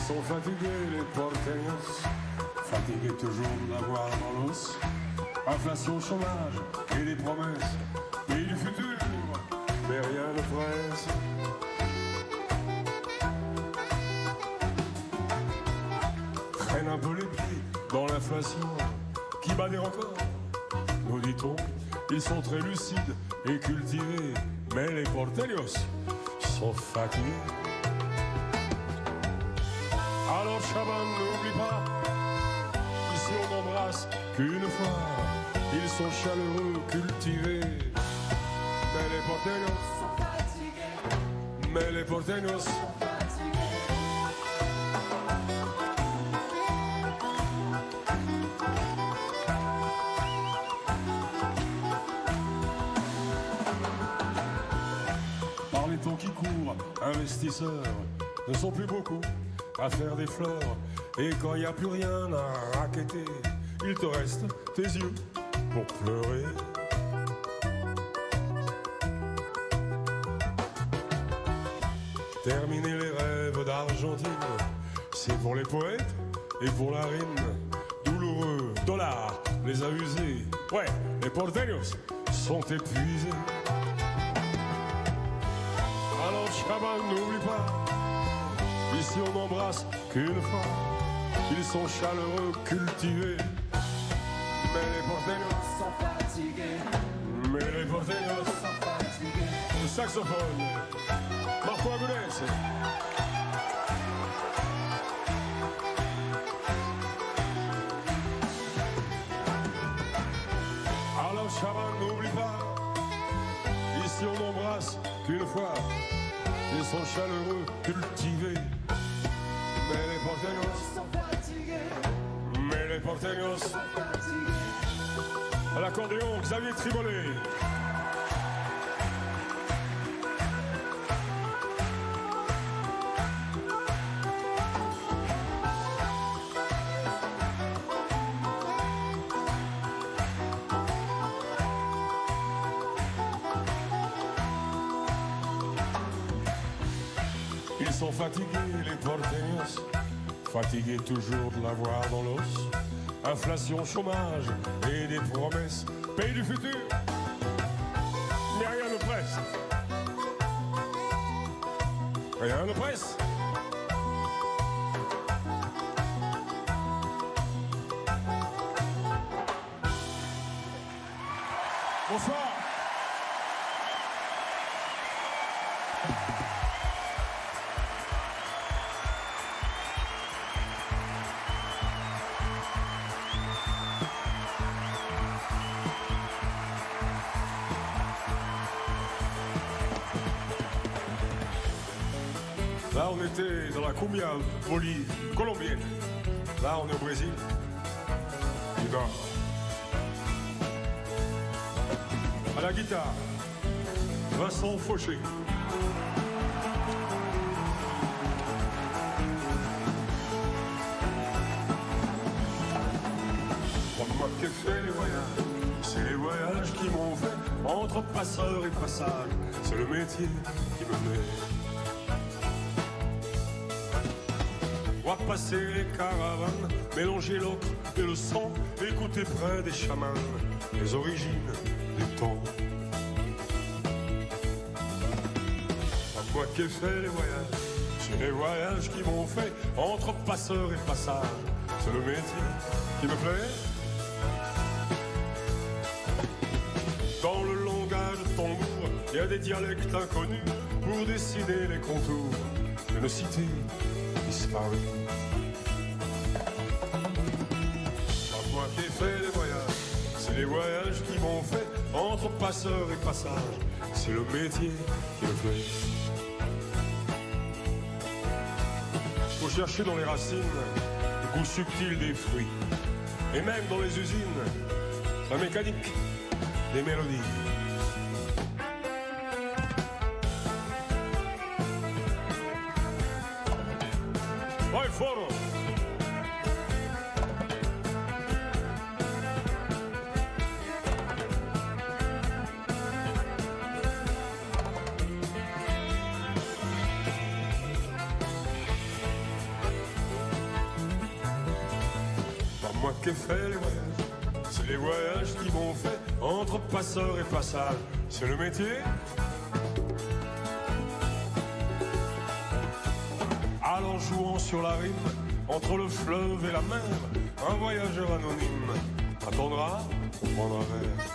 sont fatigués les porteños, fatigués toujours de l'avoir dans l'os. Inflation, chômage et des promesses, pays du futur, mais rien ne presse. Traîne un peu les pieds dans l'inflation qui bat des records. Nous dit-on, ils sont très lucides et cultivés, mais les porteños sont fatigués. Alors Chaban, n'oublie pas, ici on n'embrasse qu'une fois. Ils sont chaleureux, cultivés, mais les porteños sont fatigués. Mais les porteños sont fatigués. Par les temps qui courent, investisseurs ne sont plus beaucoup à faire des fleurs. Et quand il n'y a plus rien à raqueter, il te reste tes yeux pour pleurer. Terminer les rêves d'Argentine, c'est pour les poètes et pour la rime. Douloureux, dollars, les a usés. Ouais, les porteños sont épuisés. Alors Chaban, n'oublie pas, ici on n'embrasse qu'une fois. Ils sont chaleureux, cultivés, mais les porteños sont fatigués. Mais les porteños sont fatigués. Le saxophone, Marco Agudez. Alors Chaban, n'oublie pas, ici on n'embrasse qu'une fois. Ils sont chaleureux, cultivés, mais les porteños sont fatigués. Mais les porteños sont fatigués. À l'accordéon, Xavier Tribolet. Ils sont fatigués, les porteños, fatigués toujours de l'avoir dans l'os. Inflation, chômage et des promesses, pays du futur, mais rien ne presse. Rien ne presse. Bonsoir. Là, on était dans la cumbia colombienne. Là, on est au Brésil. Du Nord. À la guitare, Vincent Fauché. Moi qui ai fait les voyages, c'est les voyages qui m'ont fait entre passeurs et passages. C'est le métier qui me plaît. Voir passer les caravanes, mélanger l'ocre et le sang, écouter près des chamans les origines du temps. Moi qui ai fait les voyages, c'est les voyages qui m'ont fait entre passeurs et passages. C'est le métier qui me plaît. Dans le langage tambour, il y a des dialectes inconnus pour dessiner les contours d'une cité disparue. Moi qui ai fait les voyages, c'est les voyages qui m'ont fait entre passeurs et passages. C'est le métier qui me plaît. Faut chercher dans les racines le goût subtil des fruits. Et même dans les usines, la mécanique des mélodies. Vai foro! moi qui ai fait les voyages, c'est les voyages qui m'ont fait entre passeurs et passage. C'est le métier. Allant jouant sur la rime, entre le fleuve et la mer, un voyageur anonyme attendra pour prendre un verre.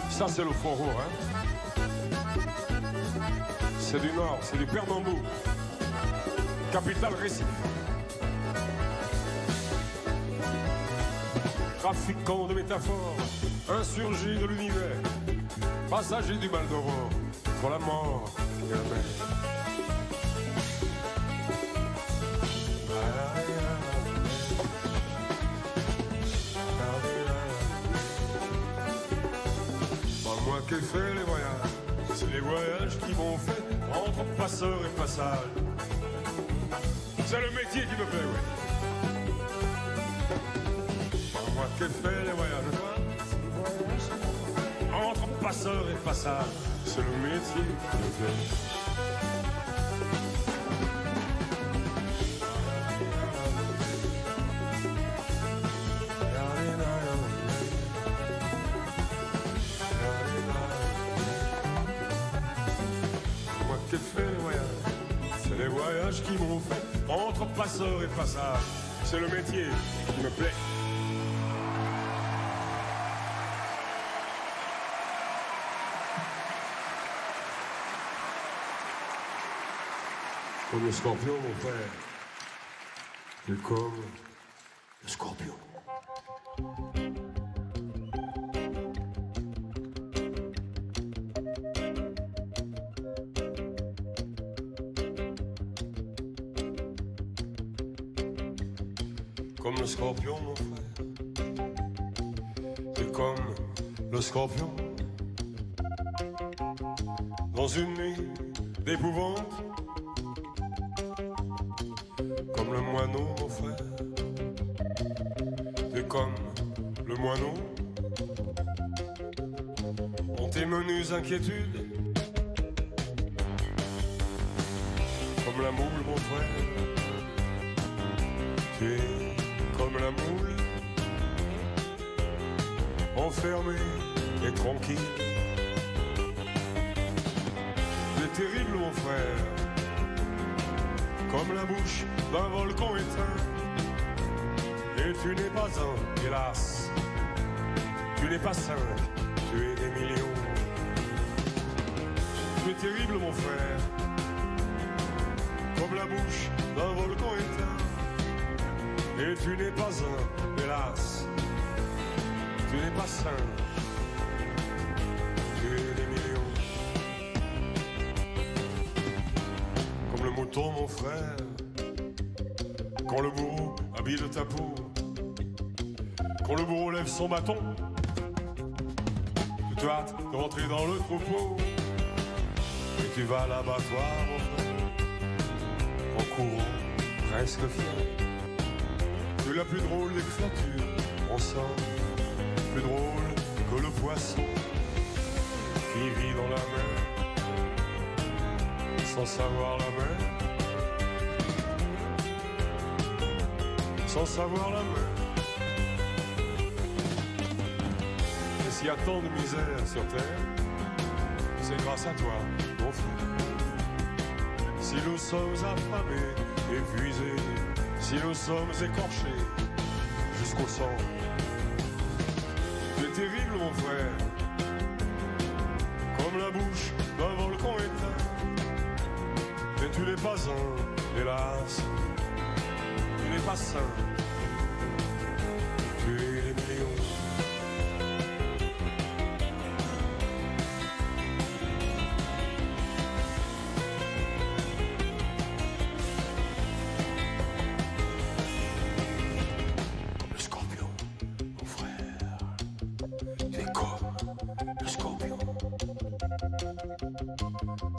Ça c'est le Fort Roux, hein. C'est du Nord, c'est du Pernambouc, capitale Recife. Trafiquant de métaphores, insurgé de l'univers, passager du Maldoror, entre la mort et la mer. Moi qui ai fait les voyages, c'est les voyages qui m'ont fait entre passeurs et passage. C'est le métier qui me plaît, oui. Moi qui ai fait les voyages, entre passeurs et passage, c'est le métier qui me plaît. Qui fait les voyages, c'est les voyages qui m'ont fait entre passeurs et passage. C'est le métier qui me plaît. Comme le scorpion, mon frère. Et comme le scorpion. Comme le scorpion, mon frère. C'est comme le scorpion. Dans une nuit d'épouvante. Comme le moineau, mon frère. C'est comme le moineau. Dans tes menues inquiétudes. Comme la moule, mon frère. Tu es comme la moule, enfermée et tranquille. C'est terrible, mon frère, comme la bouche d'un volcan éteint. Et tu n'es pas un, hélas, tu n'es pas 5, tu es des millions. Tu es terrible, mon frère, comme la bouche d'un volcan éteint. Et tu n'es pas un, hélas, tu n'es pas 5, tu es des millions. Comme le mouton, mon frère, quand le bourreau habille ta peau, quand le bourreau lève son bâton, tu te hâtes de rentrer dans le troupeau, et tu vas à l'abattoir, mon frère, en courant, presque fier. C'est la plus drôle des créatures, en somme, plus drôle que le poisson qui vit dans la mer, sans savoir la mer, sans savoir la mer. Et s'il y a tant de misère sur terre, c'est grâce à toi, mon frère. Si nous sommes affamés, épuisés, si nous sommes écorchés jusqu'au sang, c'est terrible, mon frère, comme la bouche d'un volcan éteint. Mais tu n'es pas un, hélas, tu n'es pas 5, tu es des millions.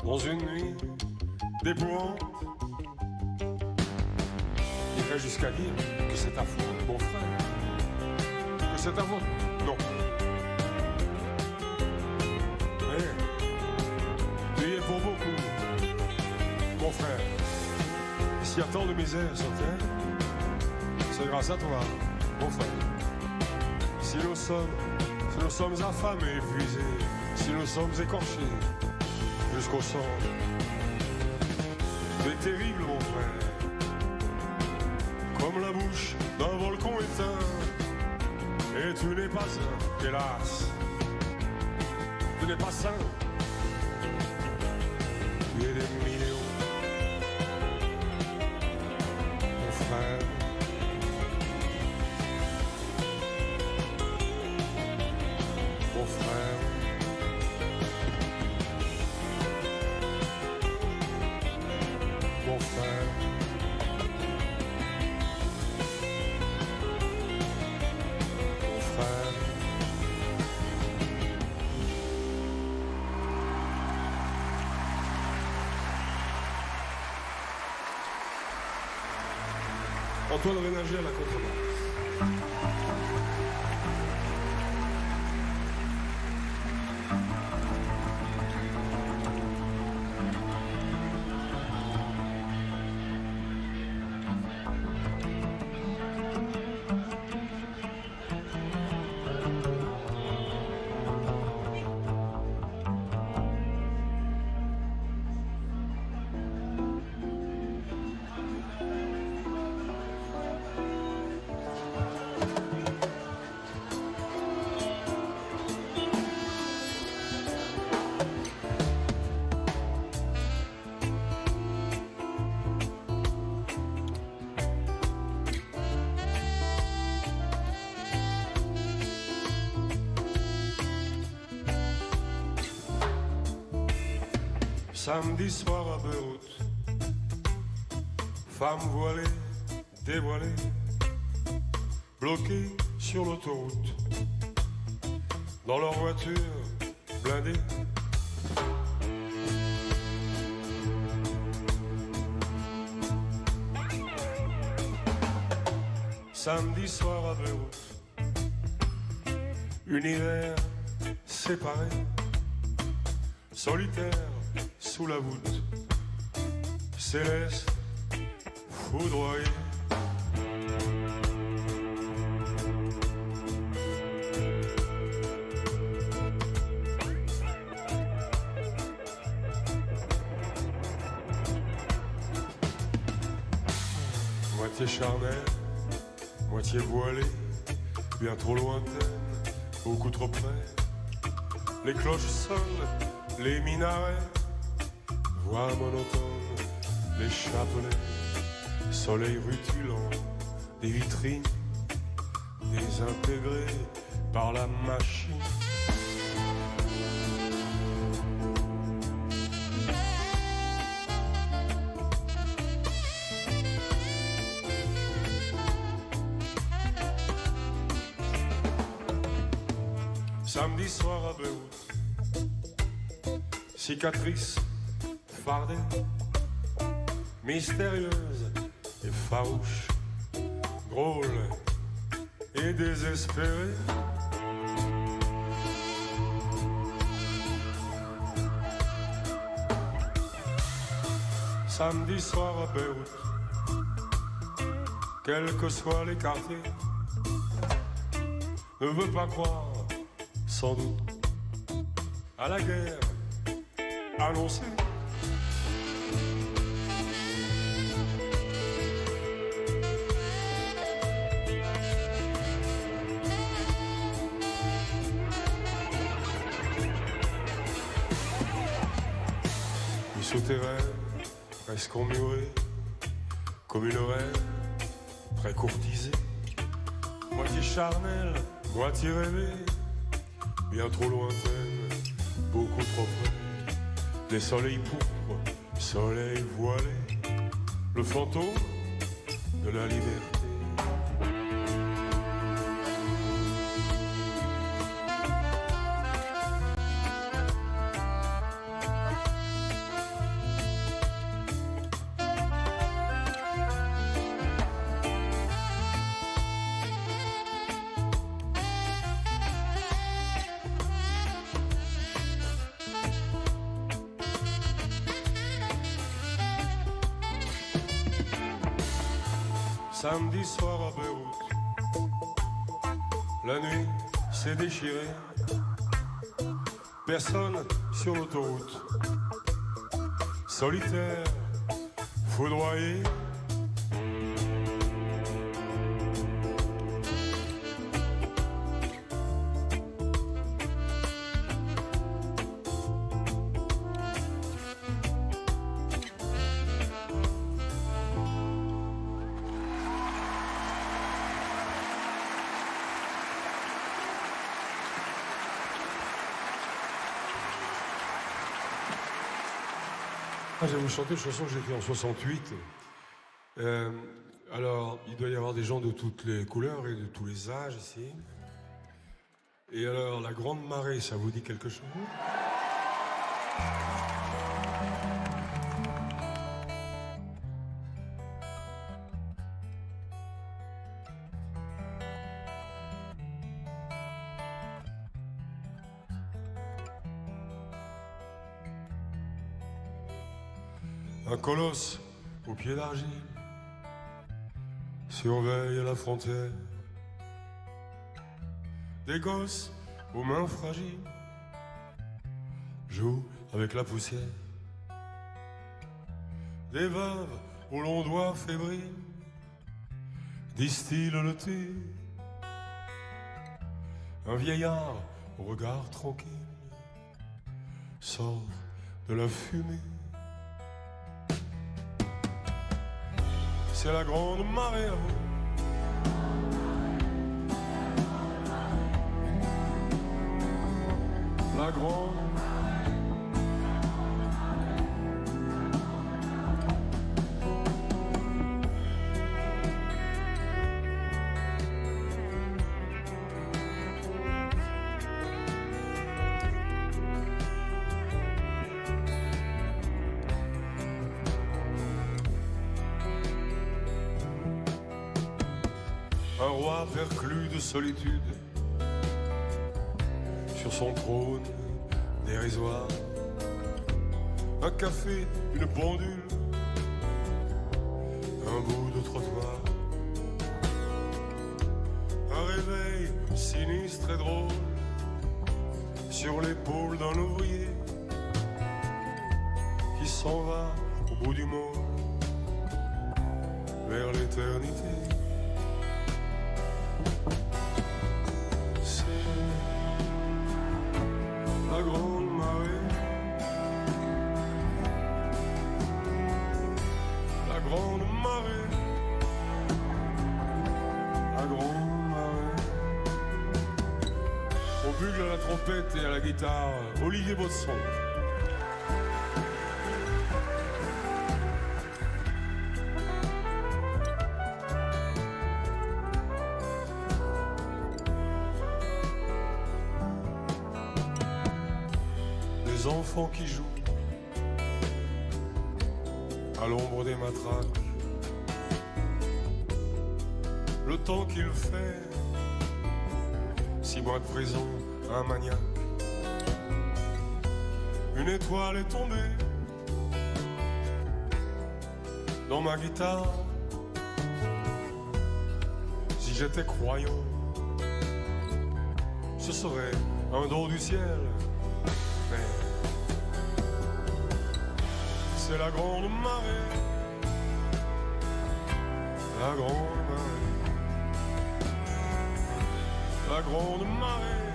Dans une nuit d'épouvante, j'irais jusqu'à dire que c'est ta faute, mon frère. Que c'est ta faute. Non. Mais tu y es pour beaucoup, mon frère. S'il y a tant de misère sur terre, c'est grâce à toi, mon frère. Si nous sommes affamés, épuisés, si nous sommes écorchés jusqu'au sang, tu es terrible, mon frère, comme la bouche d'un volcan éteint. Et tu n'es pas sain, hélas, tu n'es pas sain. Tu es des millions, mon frère. Mon frère. Mon frère. Mon frère. Antoine Rénager à la contrebasse. Samedi soir à Beyrouth, femmes voilées, dévoilées, bloquées sur l'autoroute, dans leur voiture blindée. Samedi soir à Beyrouth, univers séparé, solitaire sous la voûte, céleste, foudroyé. Moitié charnelle, moitié voilée, bien trop lointaine, beaucoup trop près. Les cloches sonnent, les minarets, voix monotone, les chapelets, soleil rutilant, des vitrines désintégrées par la machine. Samedi soir à Beyrouth, cicatrice fardée, mystérieuse et farouche, drôle et désespérée. Samedi soir à Beyrouth, quels que soient les quartiers, ne veut pas croire, sans doute, à la guerre annoncée. Les souterrains, presque emmurés, comme une reine très courtisée, moitié charnelle, moitié rêvée, bien trop lointaine, beaucoup trop près. Des soleils pourpres, soleil voilé, le fantôme de la liberté. samedi soir à Beyrouth. La nuit s'est déchirée, personne sur l'autoroute. Solitaire, foudroyé. Je vais vous chanter une chanson que j'ai écrite en 68. Alors, il doit y avoir des gens de toutes les couleurs et de tous les âges ici. Et alors, la Grande Marée, ça vous dit quelque chose? Un colosse aux pieds d'argile surveille la frontière. Des gosses aux mains fragiles jouent avec la poussière. Des veuves aux longs doigts fébriles distillent le thé. Un vieillard au regard tranquille sort de la fumée. C'est la grande marée à vous. La grande. Un roi perclus de solitude sur son trône dérisoire. Un café, une pendule, un bout de trottoir. Un réveil sinistre et drôle sur l'épaule d'un ouvrier qui s'en va au bout du monde vers l'éternité. La grande marée, la grande marée, la grande marée. Au bugle, à la trompette et à la guitare, Olivier Baudson. Des enfants qui jouent à l'ombre des matraques. Le temps qu'il fait, 6 mois de prison, un maniaque. Une étoile est tombée dans ma guitare. Si j'étais croyant, ce serait un don du ciel. C'est la grande marée, la grande marée, la grande marée,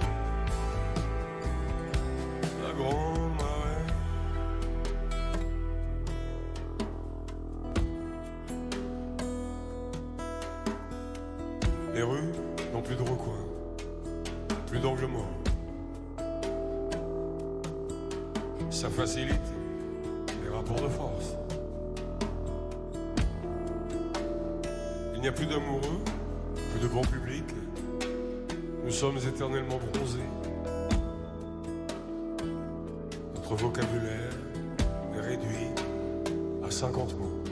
la grande marée. Les rues n'ont plus de recoins, plus d'angle mort. Ça facilite les rapports de force. Il n'y a plus d'amoureux, plus de grand public. Nous sommes éternellement bronzés. Notre vocabulaire est réduit à 50 mots.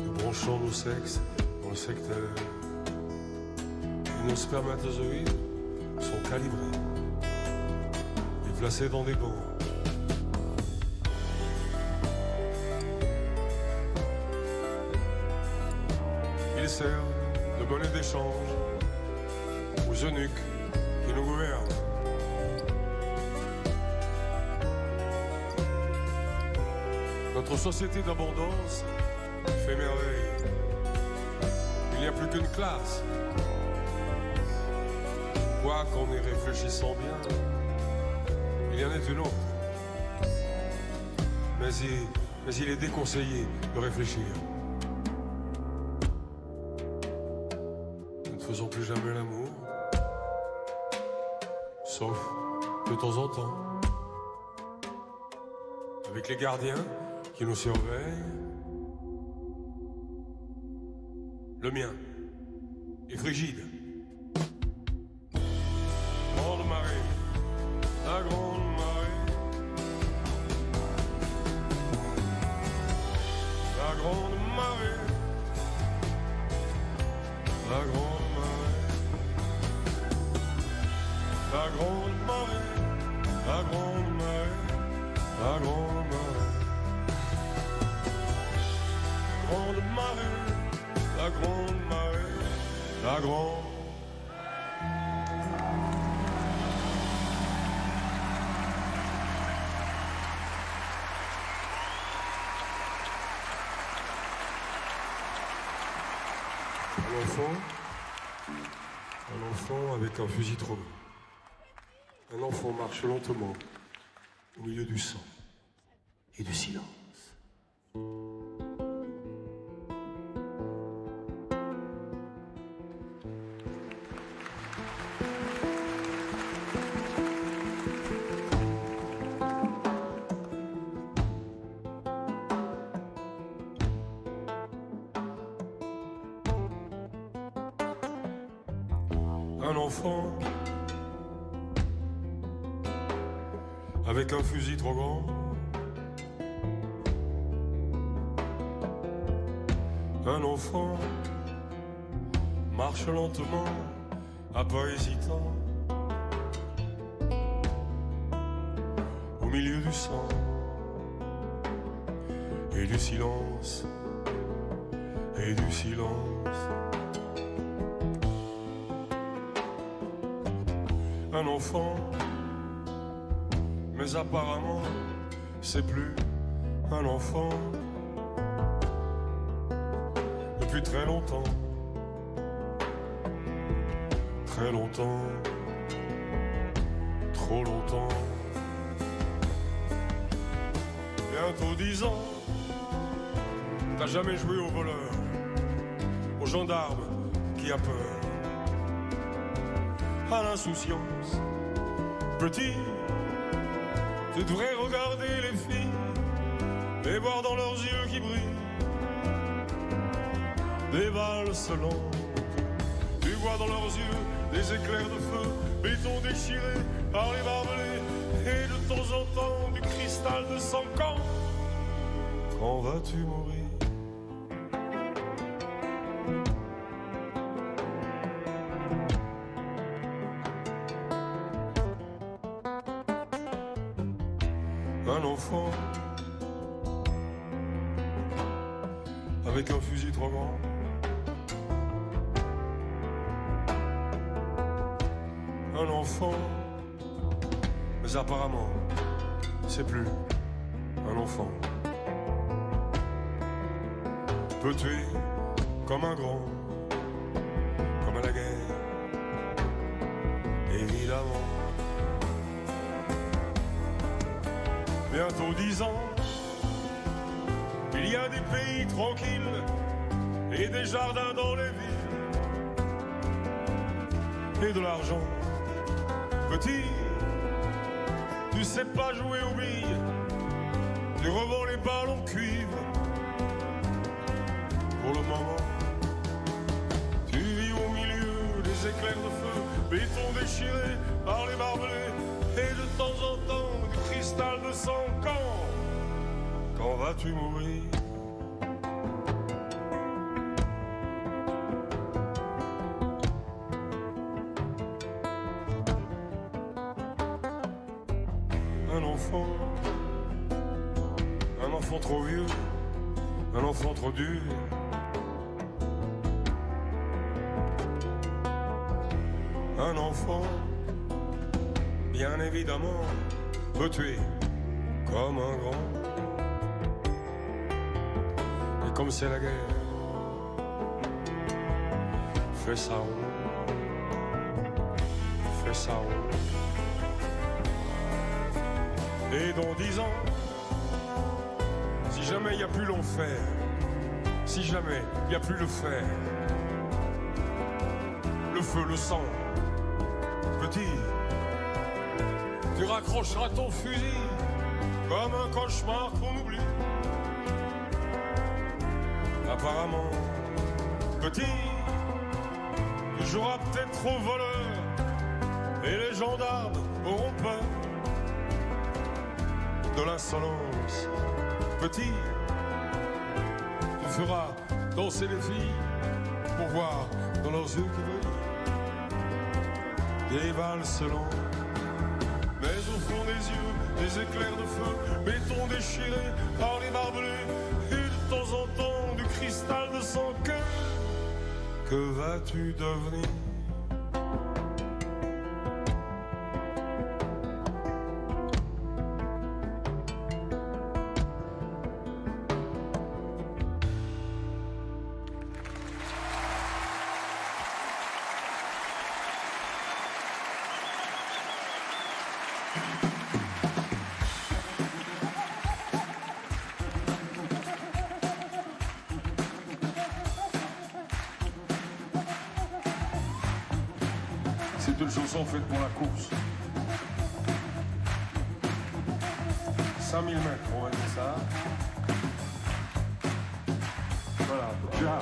Nous branchons nos sexes dans le secteur. Et nos spermatozoïdes sont calibrés et placés dans des bancs. les sert de monnaie d'échange aux eunuques qui nous gouvernent. Notre société d'abondance fait merveille. Il n'y a plus qu'une classe. Quoi qu'en y réfléchissant bien, il y en est une autre. Mais il est déconseillé de réfléchir. Nous ne faisons plus jamais l'amour, sauf de temps en temps, avec les gardiens qui nous surveillent. Le mien est frigide. Grande marée, la grande marée, la grande marée, la grande marée, la grande marée, la grande marée, la grande marée, grande marée, la grande marée, la grande. Un enfant avec un fusil trop grand. Un enfant marche lentement au milieu du sang et du silence. Un enfant avec un fusil trop grand. Un enfant marche lentement, à pas hésitant, au milieu du sang et du silence, et du silence. Un enfant, mais apparemment c'est plus un enfant depuis très longtemps, très longtemps, trop longtemps. Bientôt 10 ans, t'as jamais joué au voleur, au gendarme qui a peur, à l'insouciance. Petit, tu devrais regarder les filles et voir dans leurs yeux qui brillent des valses lentes. Tu vois dans leurs yeux des éclairs de feu, béton déchiré par les barbelés, et de temps en temps du cristal de sang. Quand vas-tu mourir? Un enfant avec un fusil trop grand. Un enfant, mais apparemment c'est plus un enfant. Peut tuer comme un grand, comme à la guerre, évidemment. Bientôt 10 ans, il y a des pays tranquilles et des jardins dans les villes et de l'argent. Petit, tu sais pas jouer aux billes, tu revends les balles en cuivre. Pour le moment, tu vis au milieu des éclairs de feu, béton déchiré par les barbelés, et de temps en temps du cristal de sang. Quand vas-tu mourir? Un enfant trop vieux, un enfant trop dur, un enfant, bien évidemment, peut tuer comme un grand. Et comme c'est la guerre, fais ça haut, fais ça haut. Et dans 10 ans, si jamais il n'y a plus l'enfer, si jamais il n'y a plus le fer, le feu, le sang, petit, tu raccrocheras ton fusil comme un cauchemar qu'on oublie. Apparemment, petit, tu joueras peut-être au voleur et les gendarmes auront peur de l'insolence. Petit, tu feras danser les filles pour voir dans leurs yeux qui brillent des valses lentes. Mais au fond des yeux, des éclairs de feu, béton déchiré par les barbelés, et de temps en temps du cristal de son cœur. Que vas-tu devenir? C'est une chanson faite pour la course. 5000 mètres, on va dire ça. Voilà, déjà,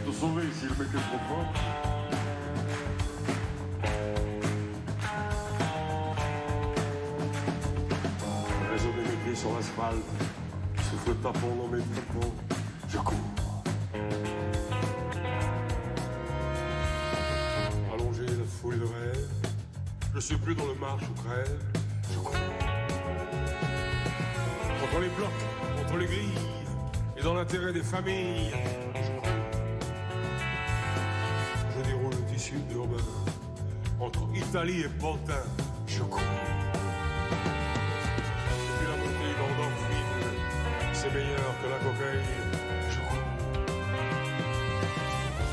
te sauver si le mec est trop fort. Réseau de mes pieds sur l'asphalte, souffle tapant dans mes tapons, je cours. Foule de rêve, je suis plus dans le marche ou crève, je cours. Entre les blocs, entre les grilles, et dans l'intérêt des familles, je cours. Je déroule le tissu urbain, entre Italie et Pantin, je cours. Et puis la bouteille d'endorphine, c'est meilleur que la cocaïne, je cours.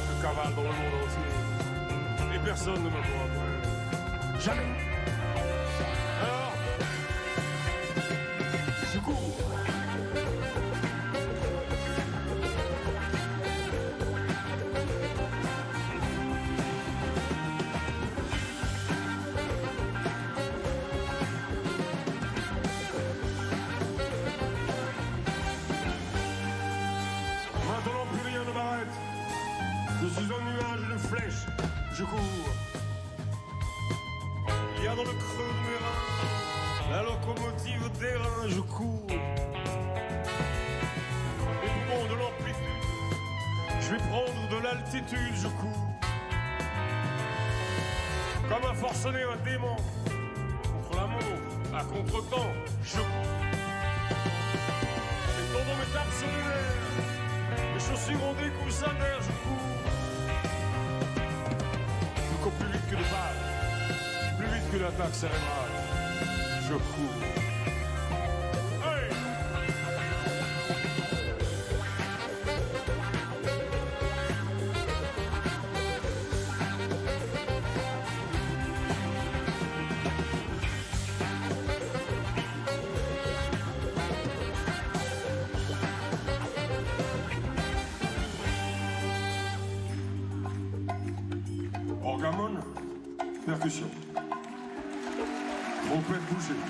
Je cavale dans le monde entier. Et personne ne me voit après. Jamais. Alors, je cours. Maintenant plus rien ne m'arrête. Je suis un nuage de flèches. Je cours. Il y a dans le creux de mes reins la locomotive d'airain, je cours. Et tout bon de l'amplitude, je vais prendre de l'altitude, je cours. Comme un forcené, un démon, contre la montre, à contre-temps, je cours. Et tendant mes tapes cellulaires, mes chaussures ont des coups sa mère, je cours. Plus vite que de balles, plus vite que l'attaque cérébrale, je cours. Hey! Orgamone, percussion, trompette bouchée.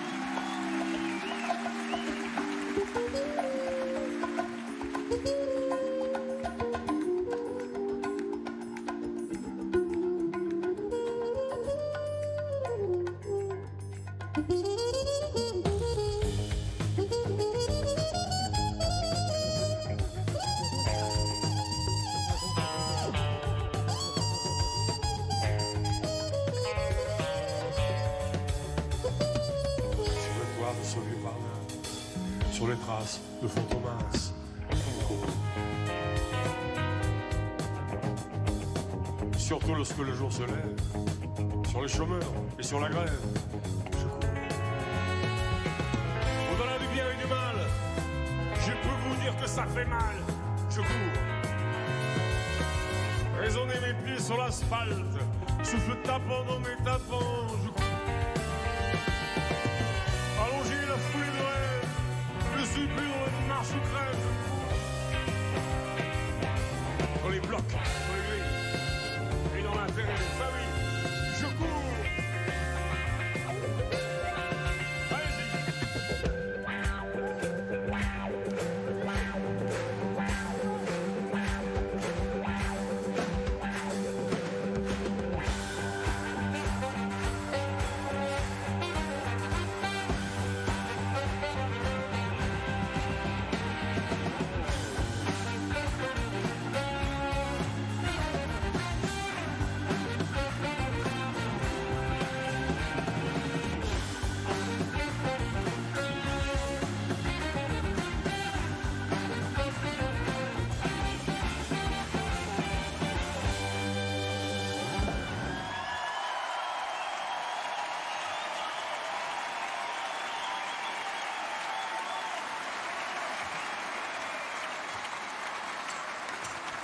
Sauvé par là, sur les traces de Fantomas. Surtout lorsque le jour se lève, sur les chômeurs et sur la grève. Je cours. Au-delà du bien et du mal, je peux vous dire que ça fait mal. Je cours. Raisonner mes pieds sur l'asphalte, souffle tapant dans mes tapants, je cours. Allonger la foulée de rêve, je suis plus dans une marche ou crève, je cours. Dans les blocs, dans les grilles, et dans l'intérêt des familles, je cours.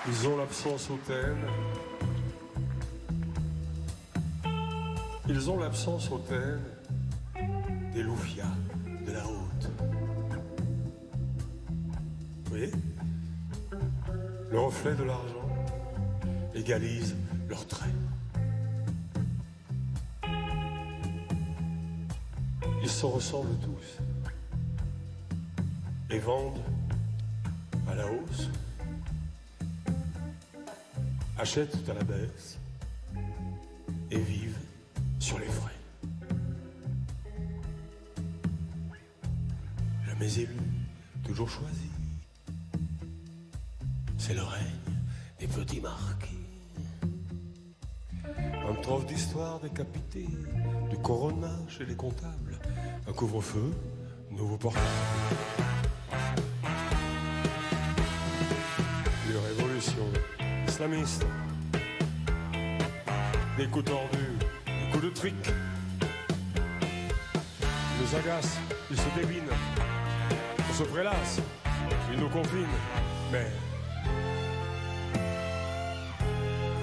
Ils ont l'absence hautaine. Ils ont l'absence hautaine des louvias de la haute. Vous voyez? Le reflet de l'argent égalise leurs traits. Ils se ressemblent tous et vendent à la hausse, achètent à la baisse et vivent sur les frais. Jamais élu, toujours choisi. C'est le règne des petits marquis. Un trophe d'histoire décapité, du corona chez les comptables, un couvre-feu, nouveau portable. Une révolution islamiste, des coups tordus, des coups de trick. Ils nous agacent, ils se dévinent, on se prélasse, ils nous confinent, mais...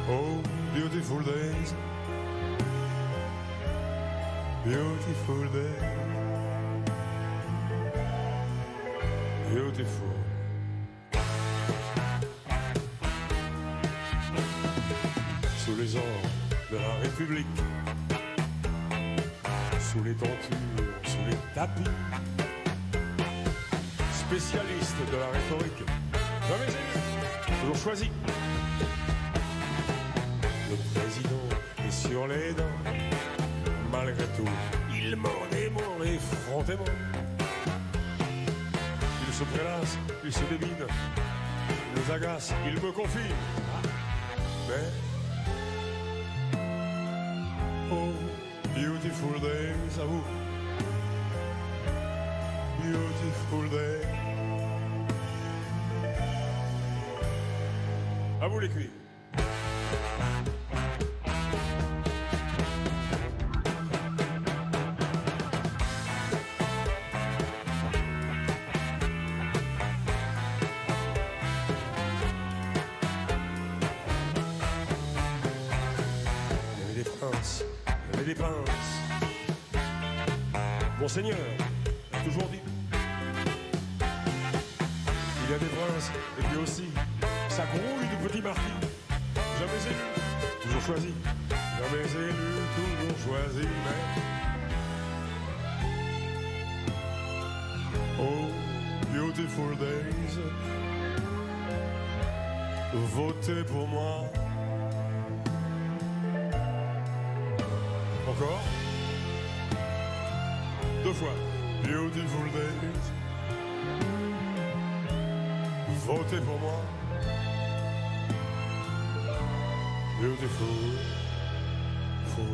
Oh, beautiful days, beautiful days, beautiful. Sous les ors de la République, sous les tentures, sous les tapis, spécialiste de la rhétorique, jamais élu, toujours choisi. Le président est sur les dents, malgré tout, il mord des mots effrontément. Il se prélasse, il se débine, il nous agace, il me confie. Mais... Oh, beautiful days, à vous. Beautiful days. À vous les cuits. Il y avait des princes. Monseigneur a toujours dit. Il y a des princes, et puis aussi sa grouille de petits marquis. Jamais élu, toujours choisi. Jamais élu, toujours choisi. Mais... Oh, beautiful days. Votez pour moi. Encore. 2 fois. Beautiful days. Votez pour moi. Beautiful. For...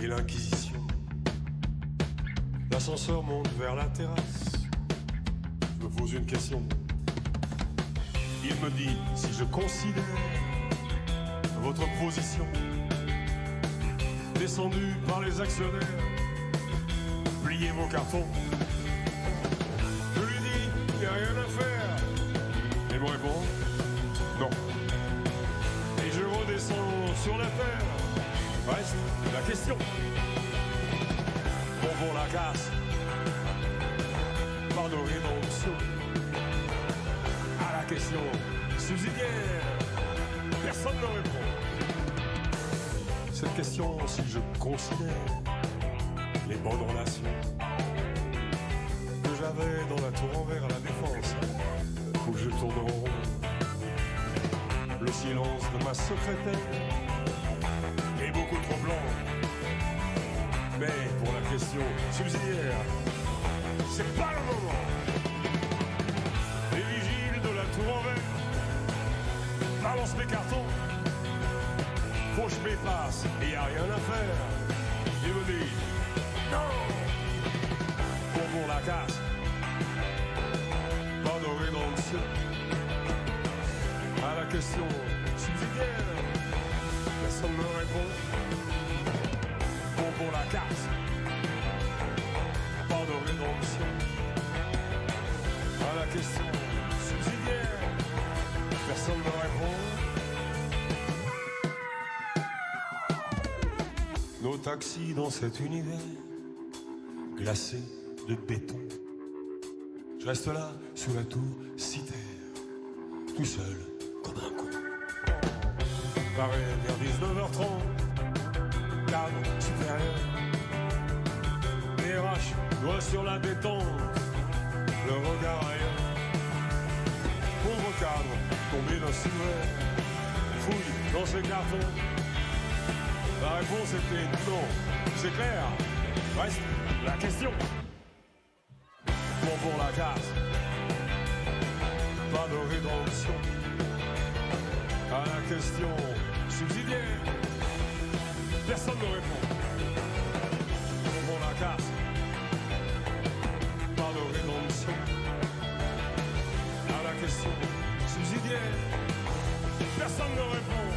et l'inquisition. L'ascenseur monte vers la terrasse. Je me pose une question. Il me dit si je considère votre position descendue par les actionnaires, pliez vos cartons. Je lui dis, il n'y a rien à faire. Il me répond, non. Et je redescends sur la terre. Reste la question. Bon pour la casse, pas de rédemption. À la question subsidiaire, personne ne répond. Cette question, si je considère les bonnes relations que j'avais dans la tour en verre à la Défense, où je tourne en rond, le silence de ma secrétaire est beaucoup trop blanc. Mais pour la question subsidiaire, c'est pas le moment. Les vigiles de la tour en verre balancent mes cartons. Faut que je m'efface et y a rien à faire. Il me dit non. Bon pour la casse, pas de rédemption. À la question subsidiaire, personne ne répond. Bon pour la casse, pas de rédemption. À la question subsidiaire, personne ne répond. Nos taxis dans cet univers glacé de béton. Je reste là sous la tour Citer, tout seul comme un con. Pareil vers 19h30, cadre supérieur. DRH, doigt sur la détente, le regard ailleurs. Pauvre cadre, tombé d'un silver, fouille dans ses cartons. La réponse était non, c'est clair, reste la question. Bon pour la casse, pas de rédemption. À la question subsidiaire, personne ne répond. Bon pour la casse, pas de rédemption. À la question subsidiaire, personne ne répond.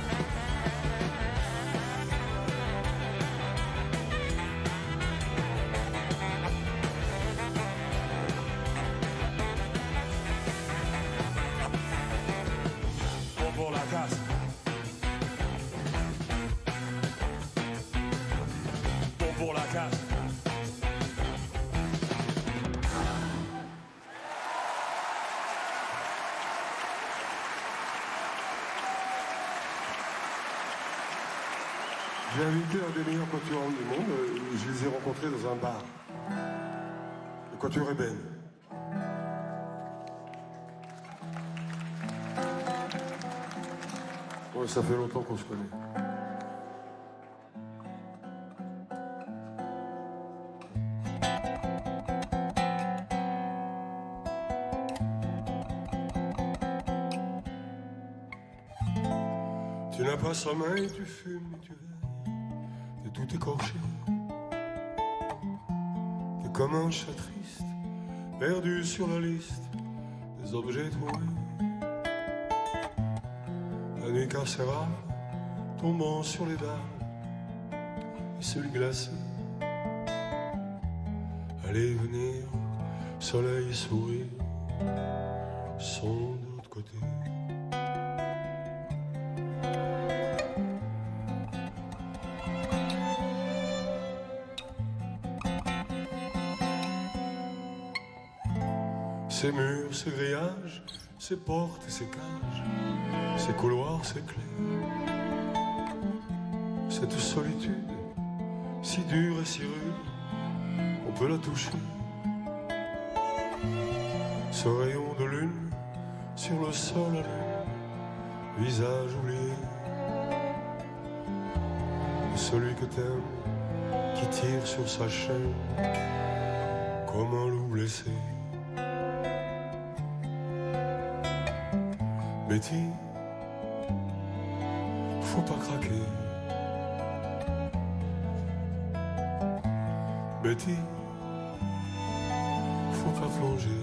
Pour la casse, bon pour la casse. J'ai invité un des meilleurs quatuors du monde. Je les ai rencontrés dans un bar, le Quatuor Ébène. Ouais, ça fait longtemps qu'on se connaît. Tu n'as pas sommeil, tu fumes, tu veilles, t'es tout écorché. T'es comme un chat triste, perdu sur la liste des objets trouvés. La nuit carcérale, tombant sur les dalles, et celui glacé. Allez venir, soleil et sourire, sont de l'autre côté. Ces murs, ces grillages, ces portes et ces cages, ces couloirs, ces clés, cette solitude, si dure et si rude, on peut la toucher. Ce rayon de lune sur le sol à lune, visage oublié de celui que t'aimes, qui tire sur sa chaîne comme un loup blessé. Betty, faut pas craquer. Betty, faut pas plonger.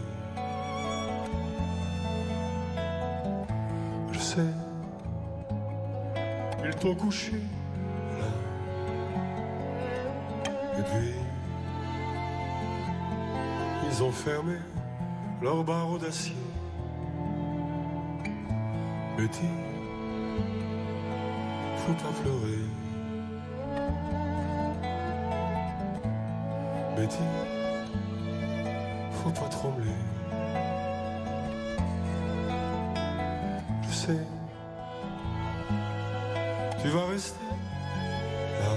Je sais, ils t'ont couché là. Et puis, ils ont fermé leurs barreaux d'acier. Betty, faut pas pleurer. Betty, faut pas trembler. Je sais, tu vas rester là.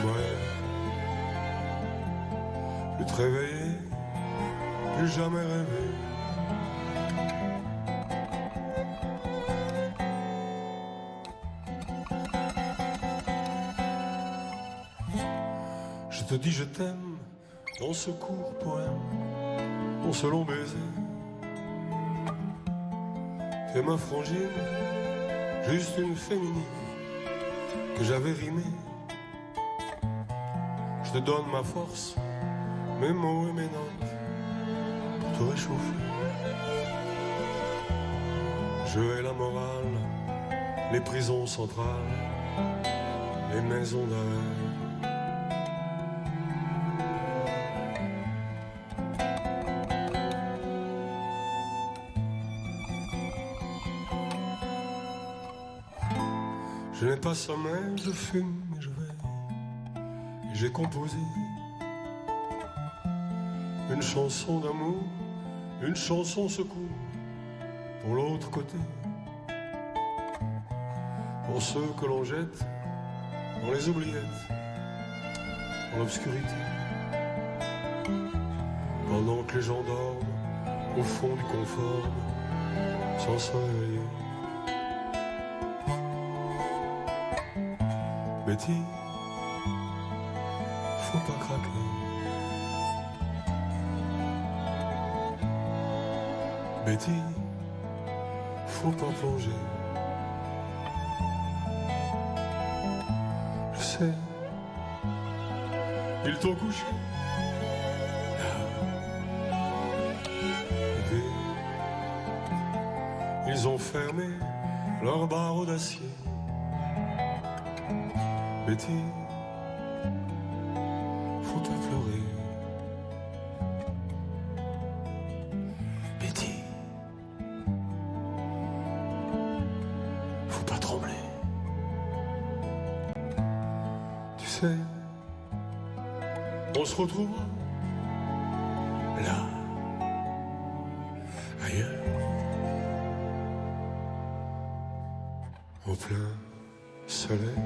Ouais, plus te réveiller, plus jamais rêver. Je te dis je t'aime dans ce court poème, dans ce long baiser. T'es ma frangine, juste une féminine que j'avais rimée. Je te donne ma force, mes mots et mes notes pour te réchauffer. Je hais la morale, les prisons centrales, les maisons d'arrêt. Je n'ai pas sommeil, je fume et je veille. Et j'ai composé une chanson d'amour, une chanson secours pour l'autre côté. Pour ceux que l'on jette dans les oubliettes, dans l'obscurité. Pendant que les gens dorment au fond du confort, sans se réveiller. Betty, faut pas craquer. Betty, faut pas plonger. Je sais, ils t'ont couché. Et puis, ils ont fermé leurs barreaux d'acier. Betty, faut pas pleurer. Betty, faut pas trembler. Tu sais, on se retrouvera là, ailleurs, au plein soleil.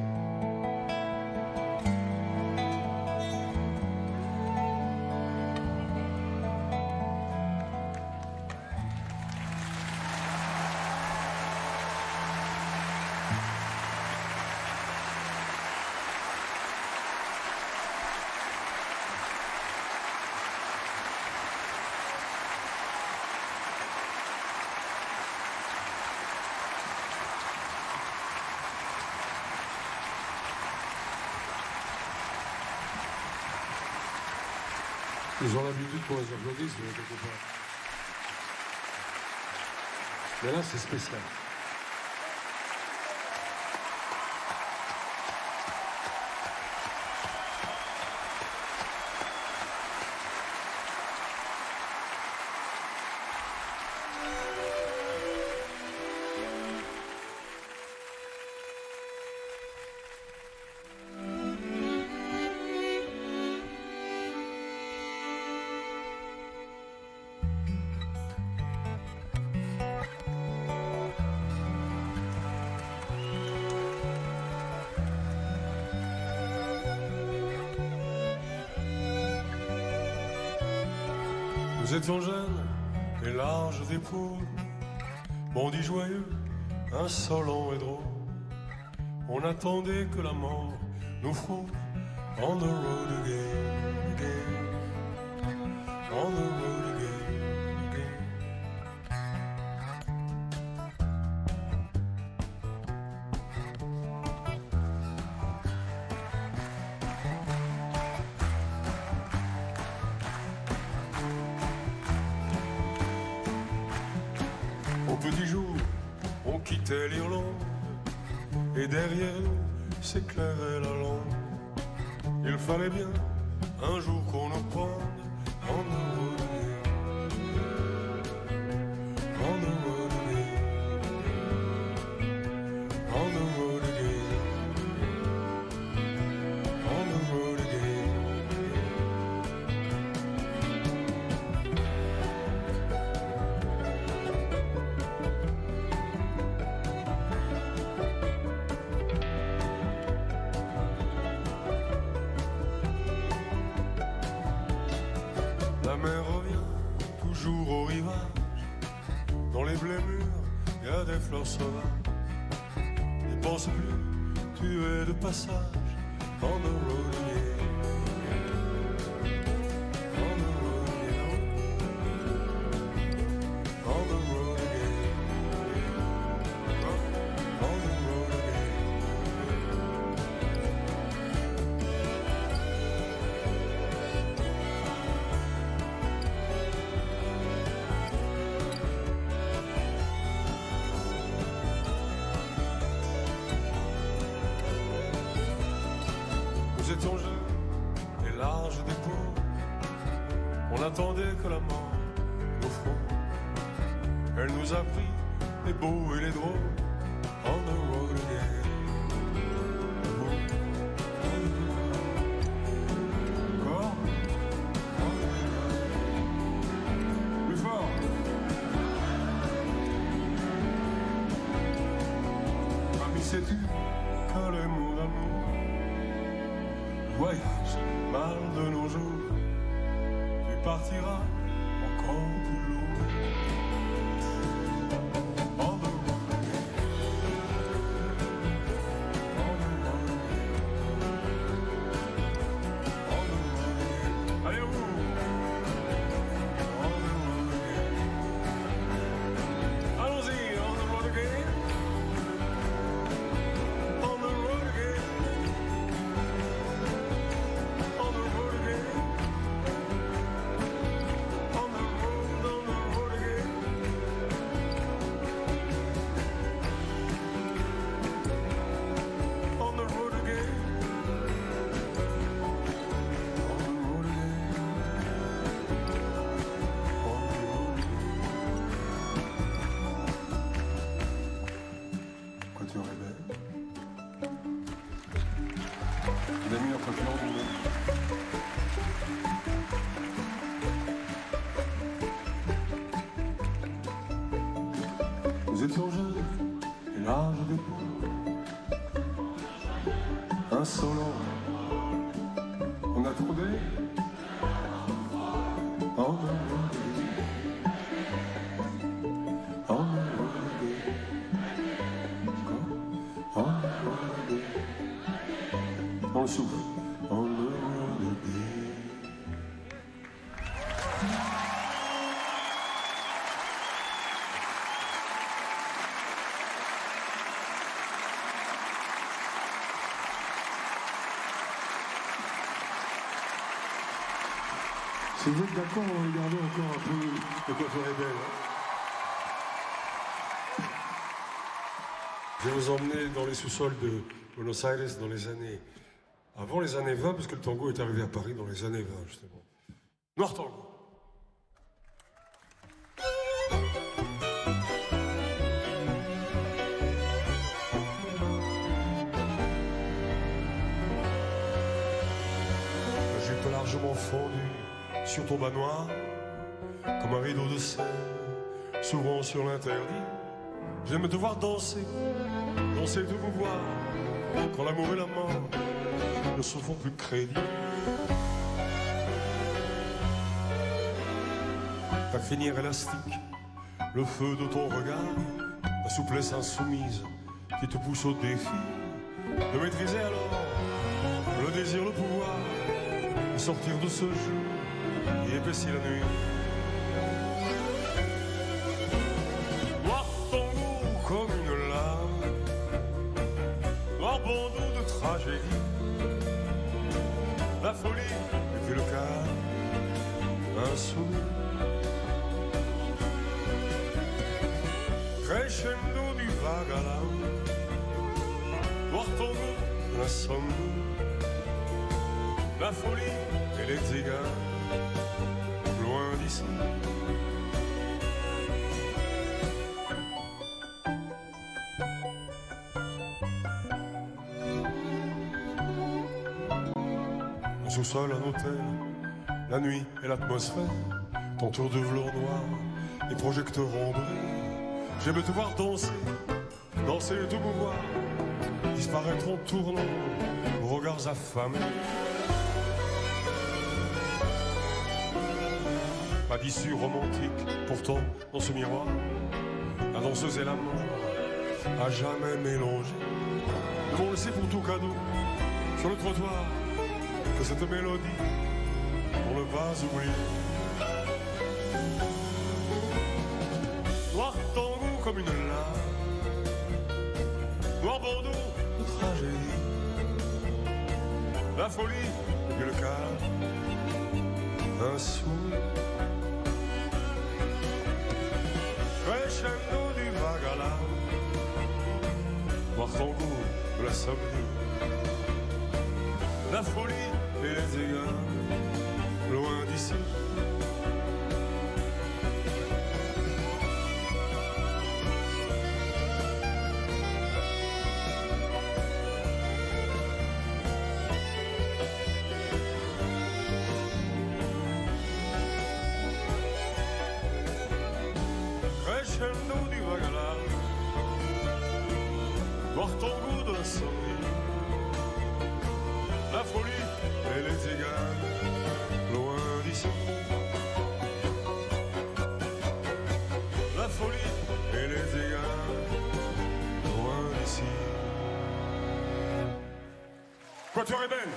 Ils ont l'habitude qu'on les applaudisse, quelque part. Mais là, c'est spécial. Nous étions jeunes et larges d'épaules, bandits joyeux, insolents et drôles. On attendait que la mort nous frôle. On the road again, again. On the road again, again. petit jour, on quittait l'Irlande, et derrière nous s'éclairait la lande. Il fallait bien un jour qu'on nous prenne en nous La mer revient toujours au rivage. Dans les blés mûrs, y a des fleurs sauvages. N'y pense plus, tu es de passage. On the road again. On the road again. On the road again. On the road again. Nous étions jeunes et larges d'épaules. On attendait que la mort nous frôle. Elle nous a pris les beaux et les drôles. On the road again. Encore. Plus fort. Mamie, sais-tu que les mots d'amour voyage mal de nos jours, tu partiras encore plus lourd. On the road again. On the road again. On the road again. Allez, vous. On the road again. Allons-y, on the road again. On the road again. On the road again. On the road again. On the road again. On the road again. On the road again. Quand tu aurais belle. La nuit après plan du monde. Nous étions jeunes et larges d'épaules, insolents, on a trôné en Norvège, en Norvège, en Norvège, dans le souffle, en Norvège. Si vous êtes d'accord, on va regarder encore un peu le coiffeur est belle. Je vais vous emmener dans les sous-sols de Buenos Aires dans les années... Avant les années 20, parce que le tango est arrivé à Paris dans les années 20, justement. Noir tango. La jupe largement fondue sur ton bas noir, comme un rideau de sel, s'ouvrant sur l'interdit. J'aime te voir danser, danser te pouvoir, quand l'amour et la mort ne se font plus crédit. Ta crinière élastique, le feu de ton regard, la souplesse insoumise qui te pousse au défi de maîtriser alors le désir, le pouvoir, de sortir de ce jeu et épaissir la nuit. Noir tango comme une lame, noir bandeau de tragédie, la folie et puis le calme insoumis. crescendo du vague à l'âme, voir ton goût, la somme, la folie et les égards, loin d'ici. Un sous-sol, un hôtel, la nuit et l'atmosphère, ton tour de velours noir, les projecteurs ombrés. J'aime te voir danser, danser et te mouvoir, disparaître en tournant, aux regards affamés. Pas d'issue romantique, pourtant, dans ce miroir, la danseuse et la mort, à jamais mélangé. Nous m'ont laissé pour tout cadeau, sur le trottoir, que cette mélodie, dans le vase oublié. Noir tango comme une lame, noir bandeau de tragédie, la folie et le calme, un sourire. Crescendo du vague à l'âme, noir tango de la sommeil, la folie et les égards, loin d'ici. Crescendo du vague à l'âme, noir tango de la sommeil, la folie et les égards, loin d'ici. La folie et les égards, loin d'ici. Quatuor Ébène.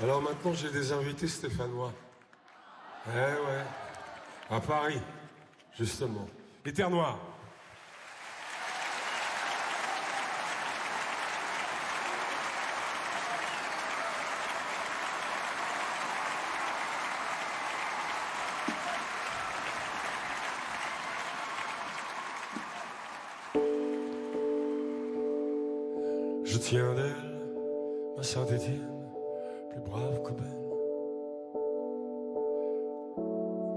Alors maintenant, j'ai des invités stéphanois. Eh ouais, à Paris, justement. Les Terres Noires. Je tiens d'elle, ma Saint-Étienne, plus brave que belle,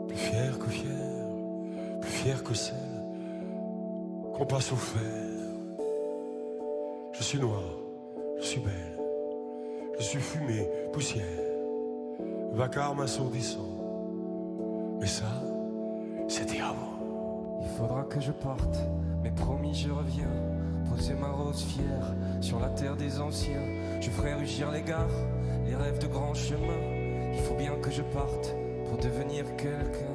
plus fière que fière, plus fière que celle qu'on passe au fer. Je suis noir, je suis belle, je suis fumée, poussière, vacarme assourdissant. Mais ça, c'était avant. Il faudra que je parte, mais promis je reviens, poser ma rose fière sur la terre des anciens. Je ferai rugir les gares, les rêves de grands chemins. Il faut bien que je parte pour devenir quelqu'un.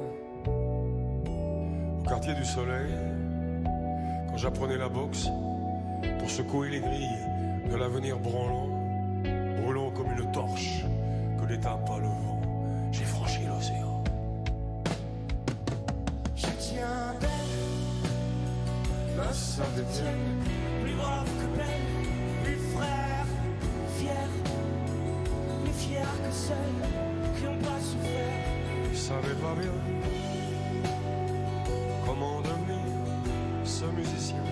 Au quartier du Soleil, quand j'apprenais la boxe, pour secouer les grilles de l'avenir branlant, brûlant comme une torche que n'éteint pas le vent, j'ai franchi l'océan. Je tiens d'elle, ma Saint-Étienne, plus brave que belle, plus frère, fier, plus fier que celle qui n'ont pas souffert. Je savais pas bien comment devenir ce musicien.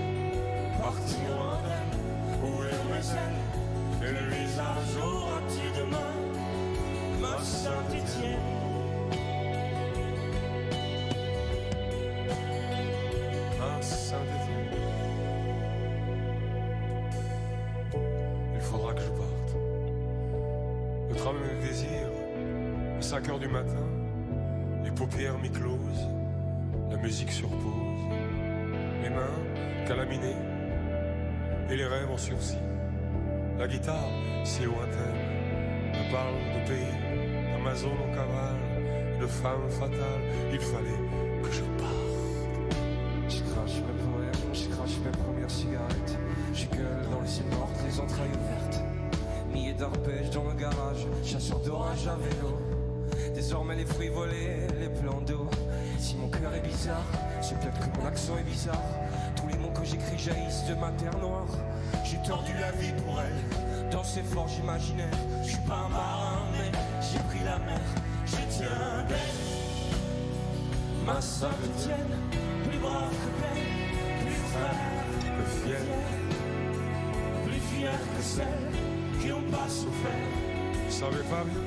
Partir loin d'elle, ouvrir mes ailes, et le visage au rôti demain, ma Saint-Étienne. Ma Saint-Étienne. Il faudra que je parte. Le tram me désire, à 5 heures du matin, les paupières mi-closes, la musique sur pause, les mains calaminées et les rêves en sursis. La guitare, si lointaine, me parle de pays, d'Amazon en cavale, de femmes fatales. Il fallait que je parte. Je crache mes poèmes, je crache mes premières cigarettes. Je gueule dans les îles mortes, les entrailles ouvertes. milliers d'arpèges dans le garage, chasseur d'orage à vélo. Désormais les fruits volés, les plans d'eau. Si mon cœur est bizarre, c'est peut-être que mon accent est bizarre. Tous les mots que j'écris jaillissent de ma terre noire. J'ai tordu la vie pour elle, dans ces forges imaginaires. Je suis pas un marin mais j'ai pris la mer. Je tiens d'elle, ma Saint-Étienne, plus brave que belle, plus frère que fier, plus fier que celles qui ont pas souffert. Je savais pas bien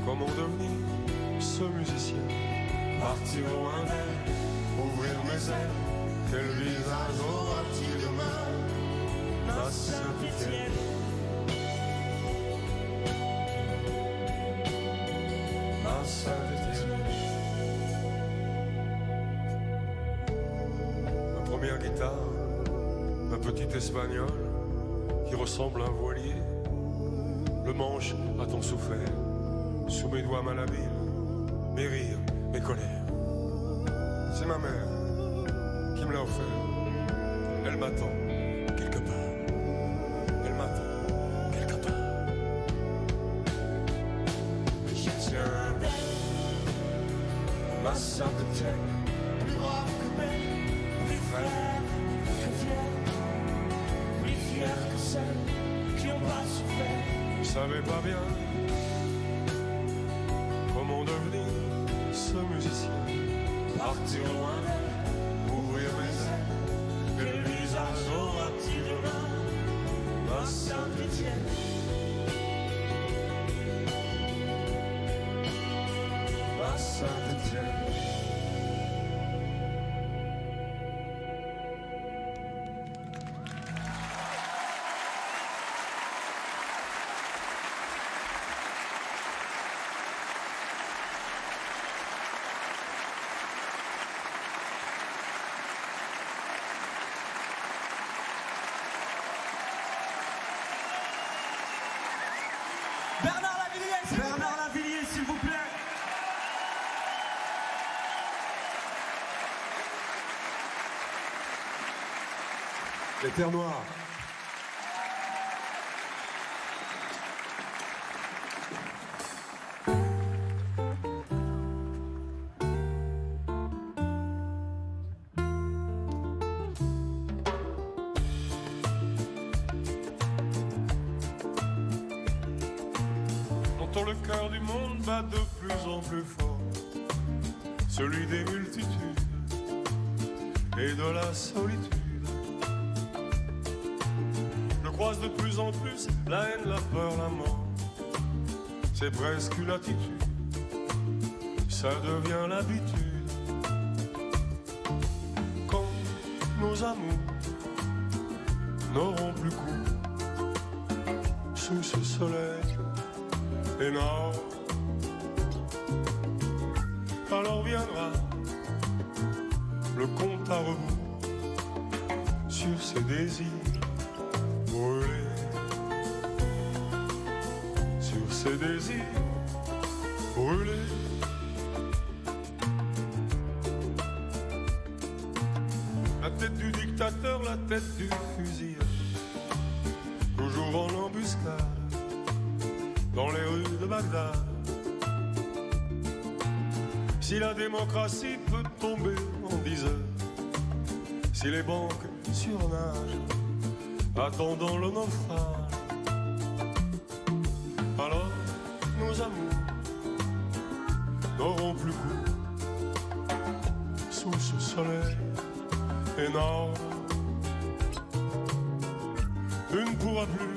comment devenir ce musicien. Partir loin d'elle, ouvrir mes ailes. Quel visage aura-t-il demain, ma Saint-Étienne? Ma Saint-Étienne. Ma première guitare, ma petite espagnole qui ressemble à un voilier. Le manche a tant souffert, sous mes doigts malhabiles, mes rires, mes colères. C'est ma mère qui me l'a offert. Elle m'attend quelque part. Elle m'attend quelque part. Je tiens d'elle, ma Saint-Étienne, plus brave que belle, plus frère que fier, plus fier que celles qui ont pas souffert. Je savais pas bien comment devenir ce musicien. Partir loin d'elle, ouvrir mes ailes. Quel visage aura-t-il demain, ma Saint-Étienne? Ma Saint-Étienne. Bernard Lavilliers, s'il vous plaît. Les Terres Noires. Dont le cœur du monde bat de plus en plus fort, celui des multitudes et de la solitude. Je croise de plus en plus la haine, la peur, la mort. C'est presque une attitude, ça devient l'habitude. Quand nos amours n'auront plus cours sous ce soleil énorme, alors viendra le compte à rebours sur ces désirs brûlés, sur ces désirs brûlés. La tête du dictateur, la tête du fusilleur, toujours en embuscade dans les rues de Bagdad. Si la démocratie peut tomber en 10 heures, si les banques surnagent, attendant le naufrage, alors nos amours n'auront plus cours sous ce soleil énorme. Tu ne pourras plus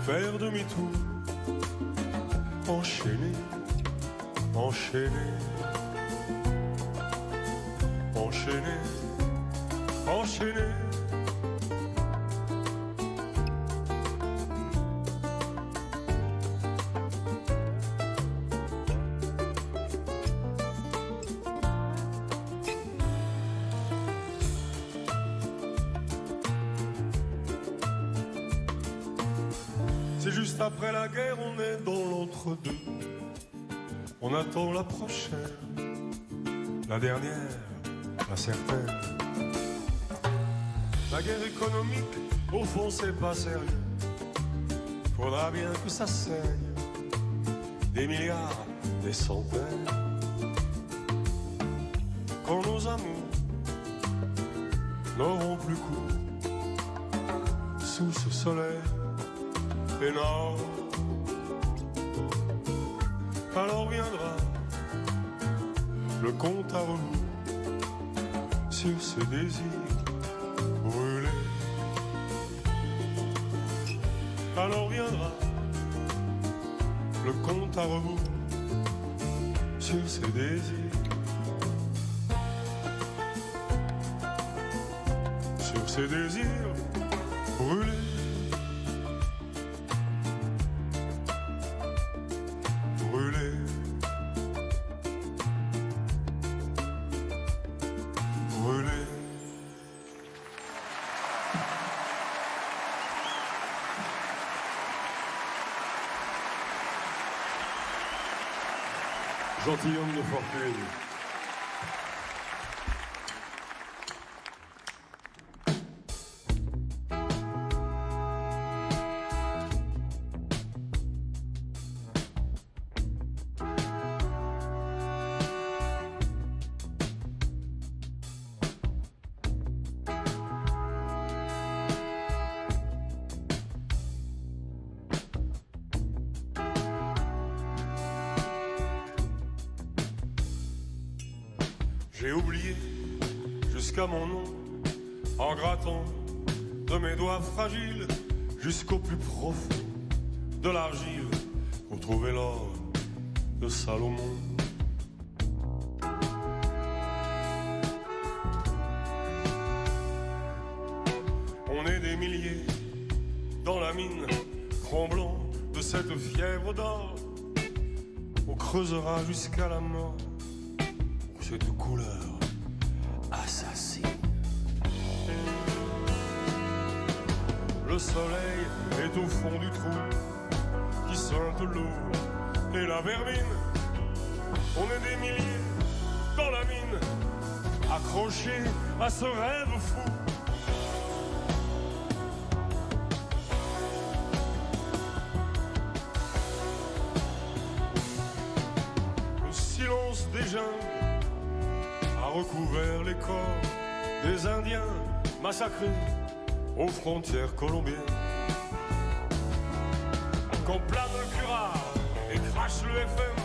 faire demi-tour, enchaîner, enchaîner, enchaîner, enchaîner. C'est juste après la guerre, on est dans l'entre-deux. On attend la prochaine, la dernière, la certaine. La guerre économique Au fond c'est pas sérieux, faudra bien que ça saigne. Des milliards, des centaines. Quand nos amours n'auront plus cours sous ce soleil énorme, alors viendra le compte à rebours sur ce désir brûlé. Alors viendra le compte à rebours sur ces désirs, sur ces désirs brûlés. Brûlés, brûlés. Gentilhomme de fortune. J'ai oublié jusqu'à mon nom, en grattant de mes doigts fragiles jusqu'au plus profond de l'argile, pour trouver l'or de Salomon. On est des milliers dans la mine, tremblant de cette fièvre d'or. On creusera jusqu'à la mort cette couleur assassine. Le soleil est au fond du trou qui sente l'eau et la vermine. On est des milliers dans la mine, accrochés à ce rêve fou. Le silence des jungle a recouvert les corps des Indiens massacrés aux frontières colombiennes. Quand plane le curare et crache le FM,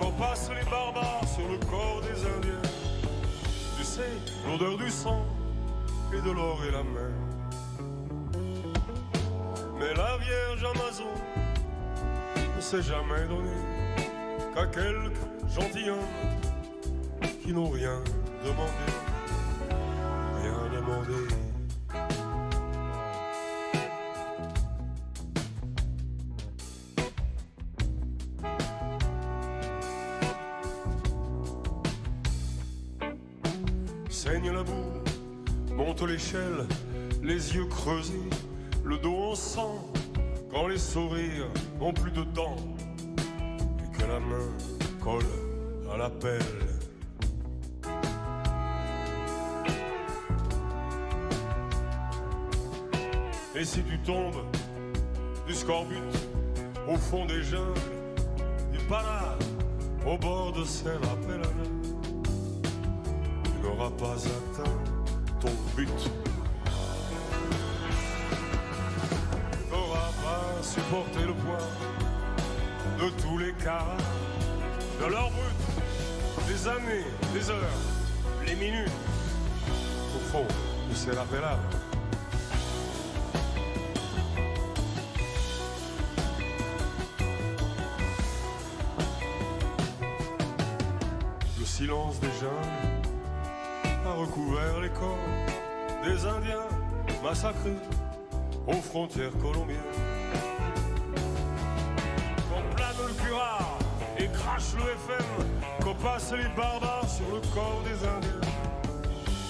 quand passent les barbares sur le corps des Indiens, tu sais, l'odeur du sang et de l'or et la mer. Mais la Vierge Amazon ne s'est jamais donnée qu'à quelques gentilshommes qui n'ont rien demandé, rien demandé. Saigne la boue, monte l'échelle, les yeux creusés, le dos en sang, quand les sourires n'ont plus de dents et que la main colle à la pelle. Et si tu tombes du scorbut au fond des jungles, du Pana au bord de ces rappels, tu n'auras pas atteint ton but. Tu n'auras pas supporté le poids de tous les carats, de leur brut, des années, des heures, les minutes, au fond de ces rappels. Le silence des jungles a recouvert les corps des Indiens massacrés aux frontières colombiennes. Quand plane le curare et crache le FM, quand passent les barbares sur le corps des Indiens,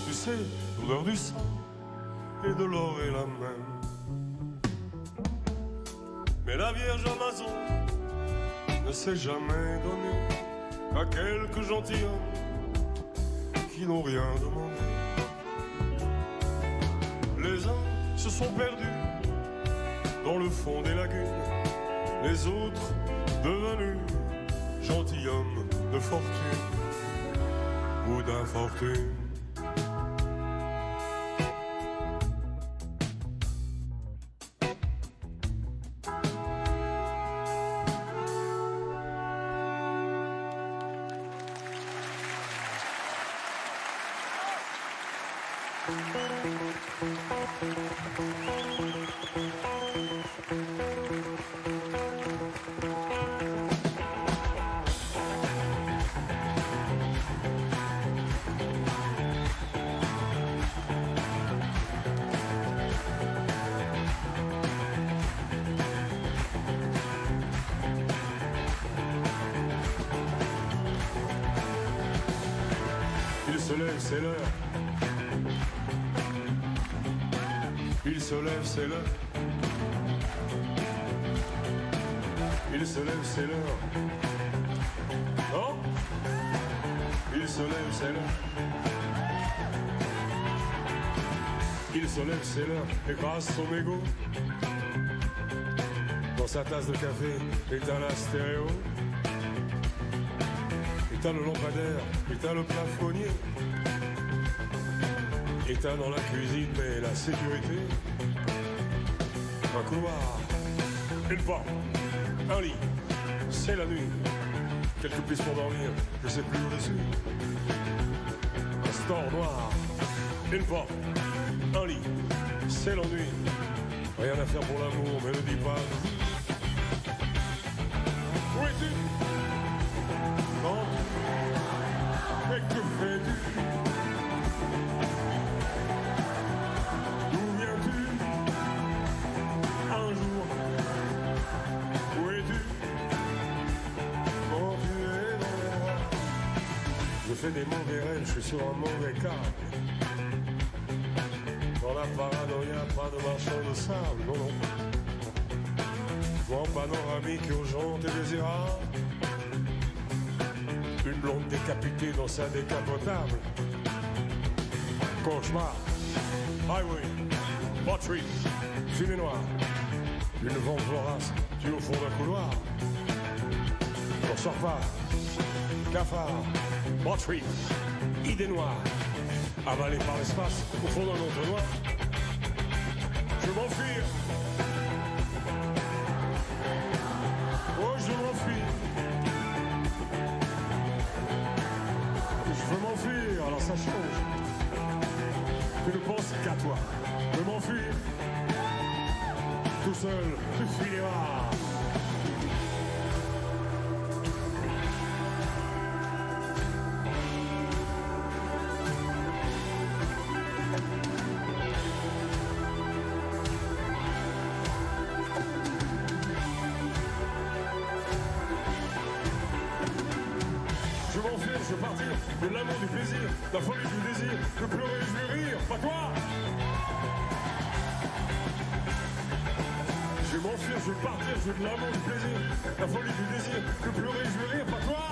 tu sais, l'odeur du sang et de l'or et la même. Mais la Vierge Amazon ne s'est jamais donnée à quelques gentilshommes qui n'ont rien demandé. Les uns se sont perdus dans le fond des lagunes, les autres devenus gentilshommes de fortune ou d'infortune. Il se lève, c'est l'heure. Il se lève, c'est l'heure. Il se lève, c'est l'heure. Non? Il se lève, c'est l'heure. Il se lève, c'est l'heure. Et grâce son égo, dans sa tasse de café, éteint la stéréo. Éteint le lampadaire, éteint le plafonnier. Éteint dans la cuisine, mais la sécurité. Un couloir, une porte, un lit, c'est la nuit. Quelques pistes pour dormir, je sais plus où je suis. Un store noir, une porte, un lit, c'est l'ennui. Rien à faire pour l'amour, mais ne dis pas. Où es-tu? Non. Mais que fais-tu? D'où viens-tu? Un jour. Où es-tu? Quand tu es dans les bras. Je fais des mauvais rêves, je suis sur un mauvais câble. Dans la paranoïa, pas de marchand de sable, non, non. Grand panoramique urgente et désirable. Une blonde décapitée dans sa décapotable. Cauchemar, highway, bottery, fumée noire. Une vente vorace, tu au fond d'un couloir. On sort pas, cafard, bottery, idée noire. Avalé par l'espace, au fond d'un entonnoir. Je m'enfuis. Oh, je m'enfuis. Je veux m'enfuir, alors ça change. Tu ne penses qu'à toi. Je veux m'enfuir. Tout seul, tu finiras. Je veux m'enfuir, je veux partir, de l'amour, du plaisir, la folie du désir, je veux pleurer, je veux rire, pas toi. Je veux m'enfuir, je veux partir, je veux de l'amour, du plaisir, la folie du désir, je veux pleurer, je veux rire, pas toi.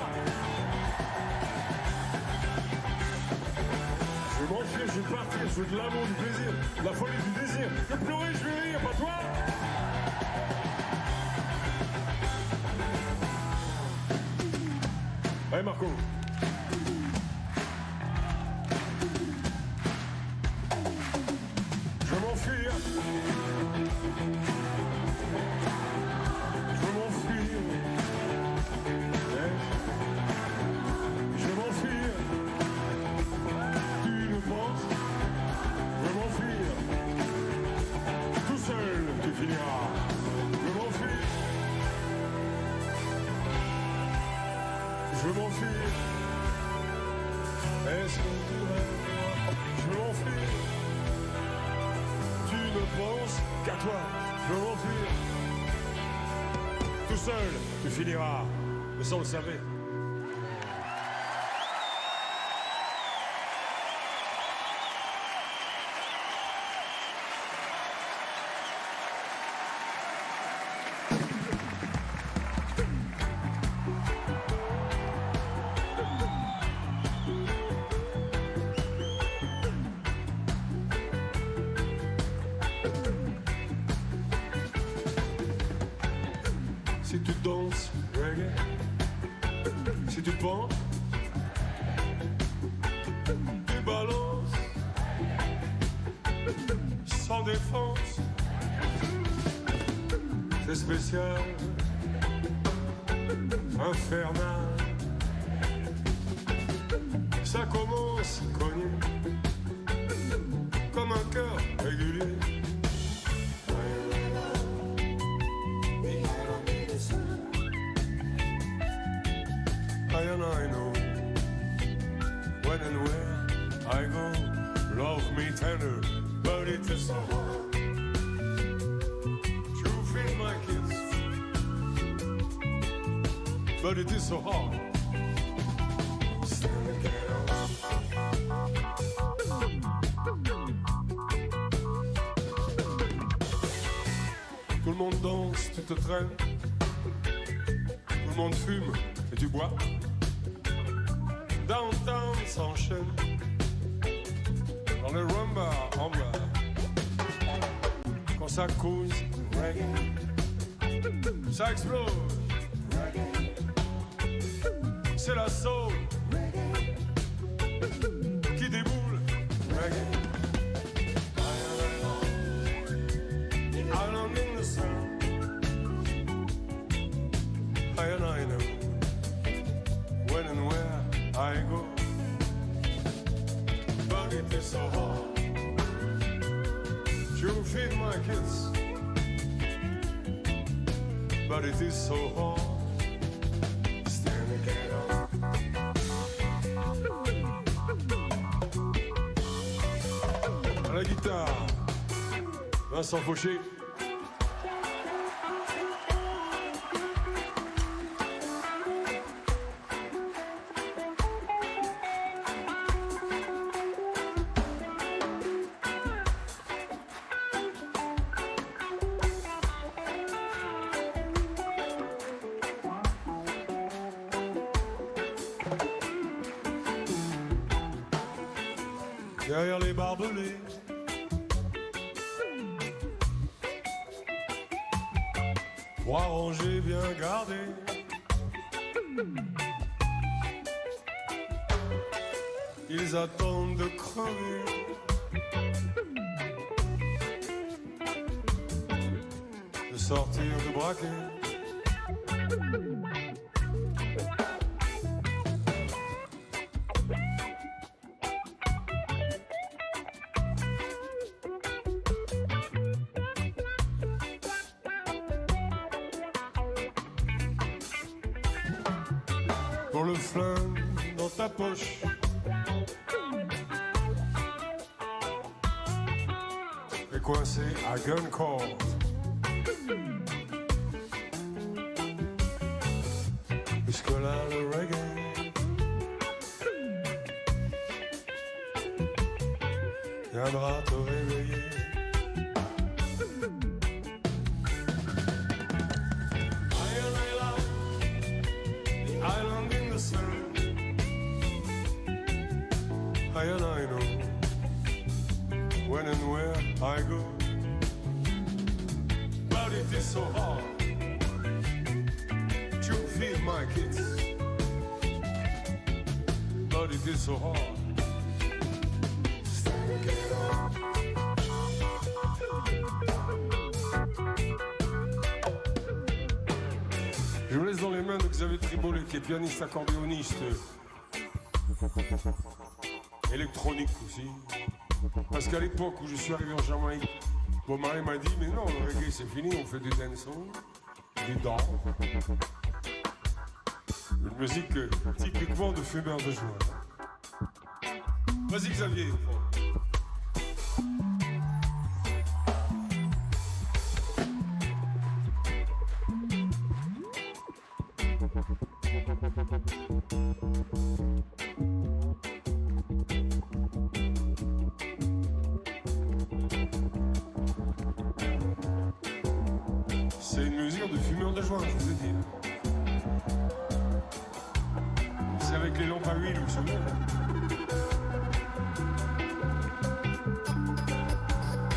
Je veux m'enfuir, je veux partir, je veux de l'amour, du plaisir, la folie du désir, je veux pleurer, je veux rire, pas toi. Allez Marco. Je veux m'enfuir. Je veux m'enfuir. Je veux m'enfuir. Tu le penses? Je veux m'enfuir. Tout seul, tu finiras. Je veux m'enfuir. Je veux m'enfuir. Est-ce que tu rêves? Je veux m'enfuir. Tu ne penses qu'à toi. Je veux m'enfuir. Tout seul, tu finiras. Mais ça, on le savait. tu danses reggae, si tu penses, tu balances sans défense, c'est spécial, infernal. Ça commence cogné comme un cœur régulier. And I know when and where I go, love me tender, but it is so hard to feed my kids, but it is so hard. Tout le monde danse, tu te traînes, tout le monde fume et tu bois. Downtown s'enchaîne dans les rumba en bas. Quand ça cause reggae, ça explose reggae. C'est la soul qui déboule reggae. Island in the sun, and I know when and where I go, but it is so hard to feed my kids, but it is so hard. Stand again. À la guitare, Vincent Fauché. Derrière les barbelés, trois rangées bien gardées, ils attendent de crever. De sortir de braquet. Pour le flingue dans ta poche, et coincé à gun cord. Puisque là le reggae viendra te réveiller. And I know when and where I go, but it is so hard to feed my kids, but it is so hard. Je vous laisse dans les mains de Xavier Tribolet, qui est pianiste accordéoniste. Électronique aussi. Parce qu'à l'époque où je suis arrivé en Jamaïque, Bob Marley m'a dit mais non, le reggae c'est fini, on fait du dancehall, du dance. Une musique typiquement de fumeur de joie. Vas-y Xavier. C'est une musique de fumeur de joint, je vous ai dit. C'est avec les lampes à huile, vous savez.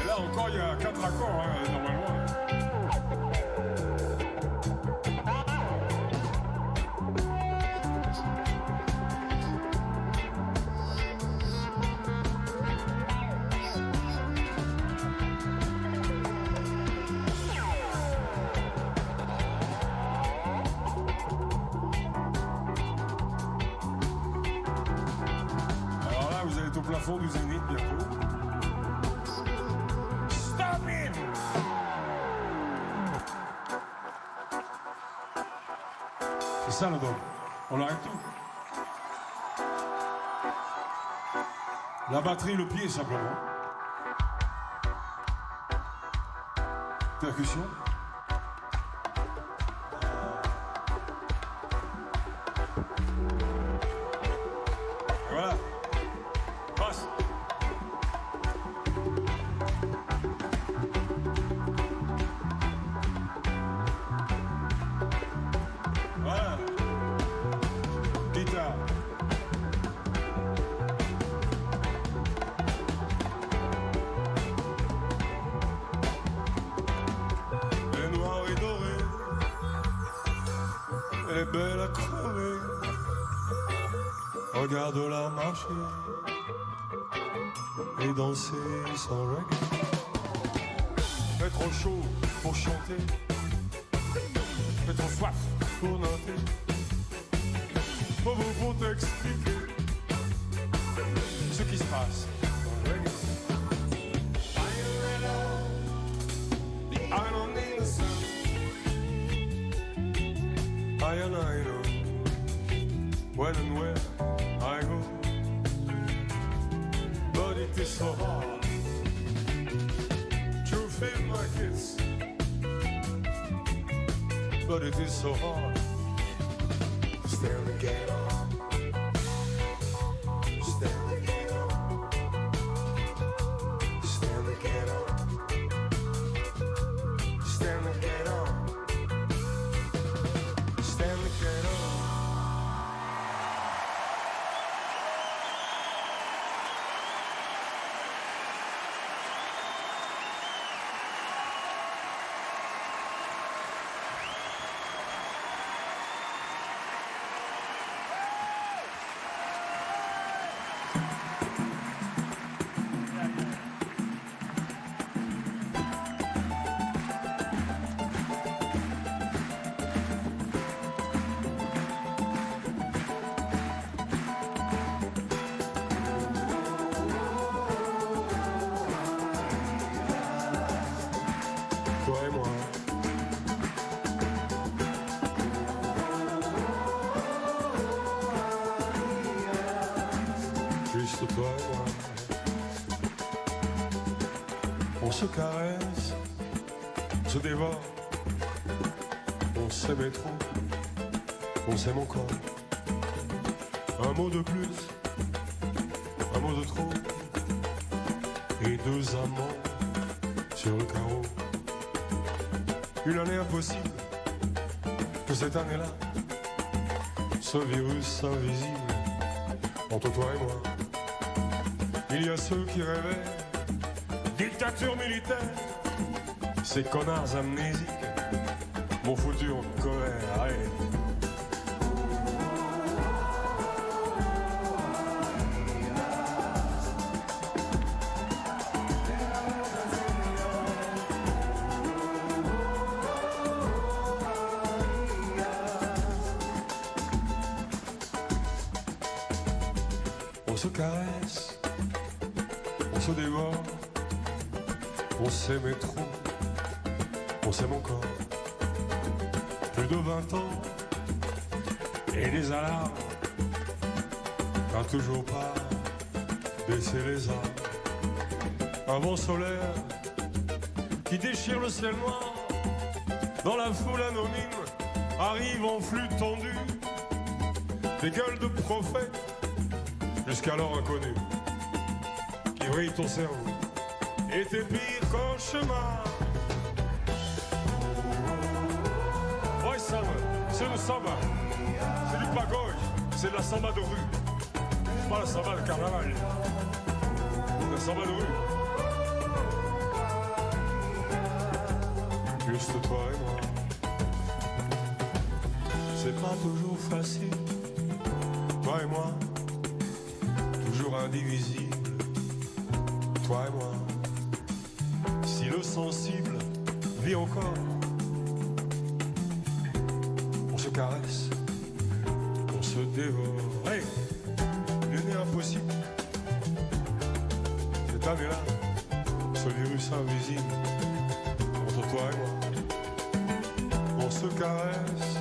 Et là encore, il y a 4 accords, hein, normalement. est au plafond du Zénith bientôt. Stop him! C'est ça le dog. On arrête tout. La batterie, le pied simplement. Percussion. Voilà. Passe. Voilà. Guitare. Elle est noire et dorée. Elle est belle à crever. Regarde-la marcher et danser sans reggae. Fait trop chaud pour chanter, fait trop soif pour noter. Pour t'expliquer ce qui se passe dans le reggae. The island in the sun. I know when and where I go, but it is so hard to feel like it's, but it is so hard to stand again, stand again, stand again, stand again, stand again. Toi et moi, juste toi et moi, on se caresse, on se dévore, on s'aimait trop, on s'aime encore. Un mot de plus, un mot de trop, et deux amants sur le carreau. Une année impossible, que cette année-là, ce virus invisible, entre toi et moi. Il y a ceux qui rêvaient dictature militaire, ces connards amnésiques m'ont foutu en colère. Allez. On se caresse, on se dévore, on s'aimait trop, on s'aime encore. Plus de 20 ans et des alarmes, n'a toujours pas baissé les armes. Un vent solaire qui déchire le ciel noir, dans la foule anonyme arrive en flux tendu, des gueules de prophètes jusqu'alors inconnu, qui brille ton cerveau, était pire qu'un chemin. Ouais, ça, c'est le samba, c'est du pagode, c'est de la samba de rue, c'est pas la samba de carnaval, c'est la samba de rue. Juste toi et moi, c'est pas toujours facile, toi et moi. Toujours indivisible, toi et moi. Si le sensible vit encore, on se caresse, on se dévore. Hey, l'année impossible, cette année-là, ce virus invisible, entre toi et moi, on se caresse,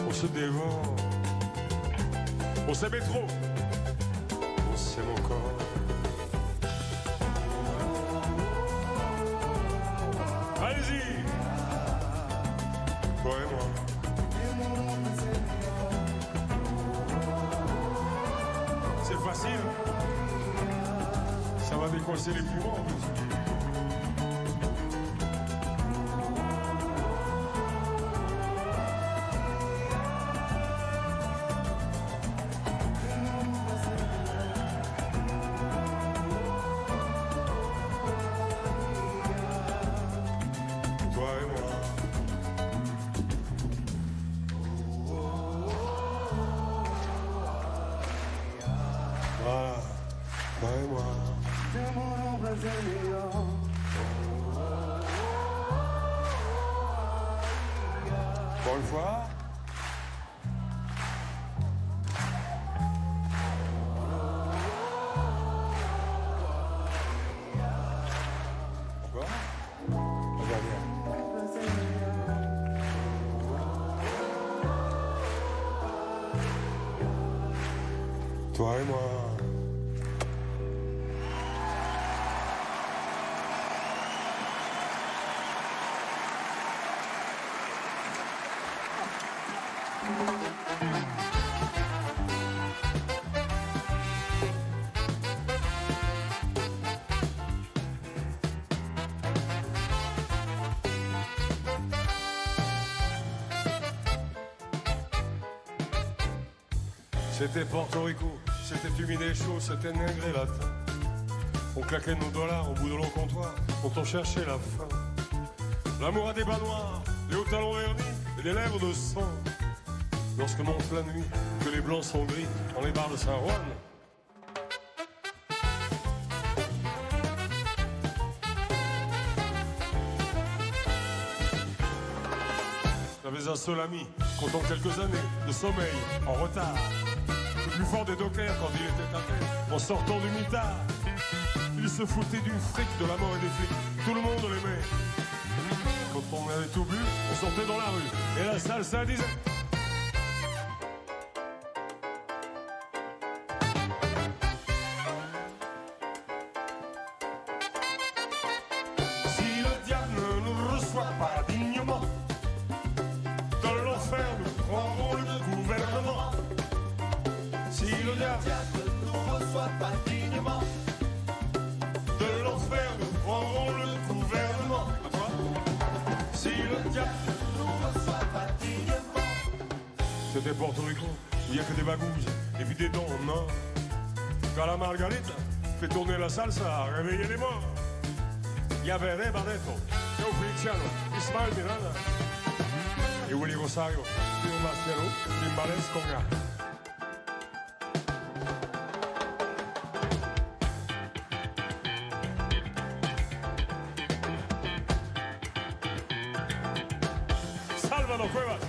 on se dévore, on s'aimait trop, on s'aime encore. Allez-y, toi et moi. C'est facile, ça va décoincer les poumons en plus. Encore une fois. Encore. Toi et moi. C'était Porto Rico, c'était humide et chaud, c'était nègre et latin. On claquait nos dollars au bout de nos comptoirs, dont on cherchait la fin. L'amour a des bas noirs, les hauts talons vernis et des lèvres de sang. Lorsque monte la nuit, que les blancs sont gris dans les bars de Saint-Juan. J'avais un seul ami, comptant quelques années de sommeil en retard. Le plus fort des dockers quand il était à terre, en sortant du mitard. Il se foutait du fric, de la mort et des flics. Tout le monde l'aimait. Quand on avait tout bu, on sortait dans la rue. Et la salsa disait... Si le diable ne nous reçoit pas dignement, dans l'enfer nous prendrons le gouvernement. Si le diable ne nous reçoit pas dignement, de l'enfer nous prendrons le gouvernement. Si le diable ne nous reçoit pas dignement. C'était Porto Rico, il n'y a que des bagouses et puis des dons en or. Quand la Margarita fait tourner la salsa, réveiller les morts. Il y avait Ray Barreto, Joe Feliciano, Ismael Miranda et Willy Rosario, Pio Mastello, Timbales Conga. Salvador Cuevas.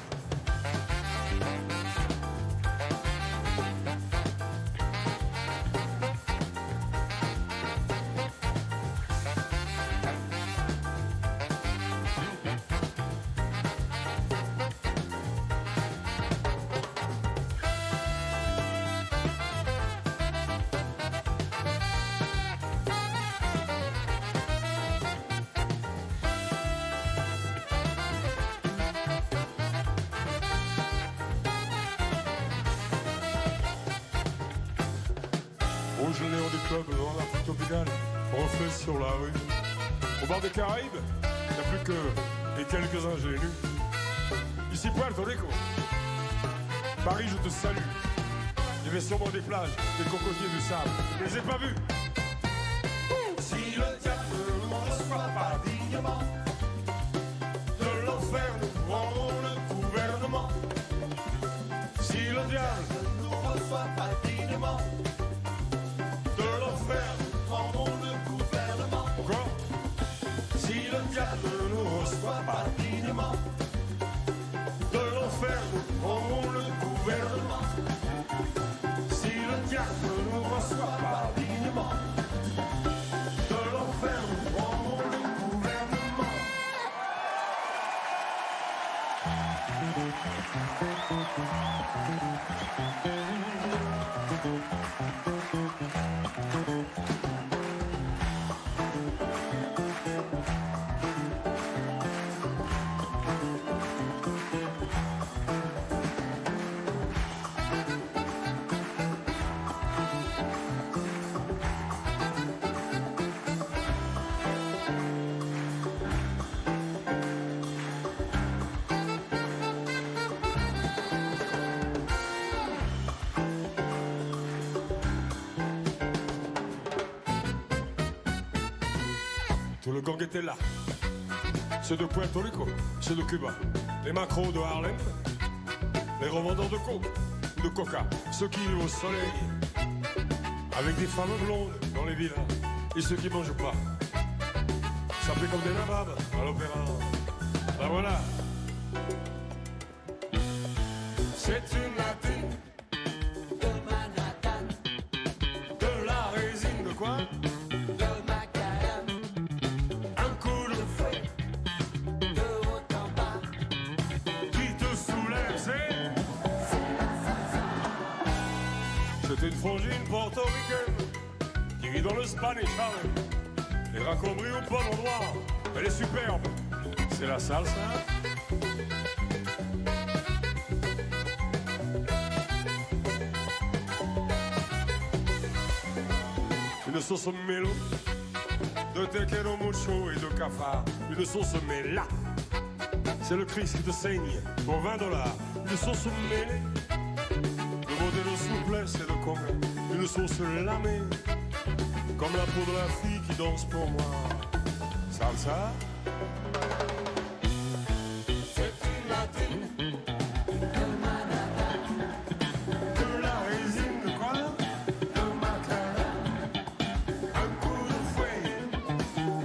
Rouge le néon du club, le noir d'Afrique tropicale, reflet sur la rue. Au bord des Caraïbes, il n'y a plus que les quelques ingénus. Ici Puerto Rico, Paris, je te salue. Il y avait sûrement des plages, des cocotiers, du sable. Je ne les ai pas vus. Si le diable ne nous reçoit pas dignement, de l'enfer nous prendrons le gouvernement. Si le diable ne nous reçoit pas dignement, de l'enfer nous prendrons le gouvernement. Pourquoi? Si le diable ne nous reçoit pas dignement, de l'enfer nous prendrons le gouvernement. Si le diable ne nous reçoit pas dignement, le gang était là. Ceux de Puerto Rico, ceux de Cuba, les macros de Harlem, les revendeurs de coke, de coca, ceux qui vivent au soleil, avec des femmes blondes dans les villas, et ceux qui mangent pas. Ça fait comme des nababs à l'opéra. Ben voilà. C'est une latine de Manhattan, de la résine de quoi? de macadam, Un coup de fouet de haut en bas, qui te soulève, c'est une frangine portoricaine qui vit dans le Spanish Harlem. Les raccombris au bon endroit, elle est superbe, c'est la salsa. Une sauce mélo, de tequeno mucho et de cafard. Une sauce méla, c'est le Christ qui te saigne pour $20. Une sauce mêlée, de beauté, de souplesse et de commun. Une sauce lamée, comme la peau de la fille qui danse pour moi. Salsa. C'est une latine de Manhattan, de la résine de quoi? de macadam, Un coup de fouet,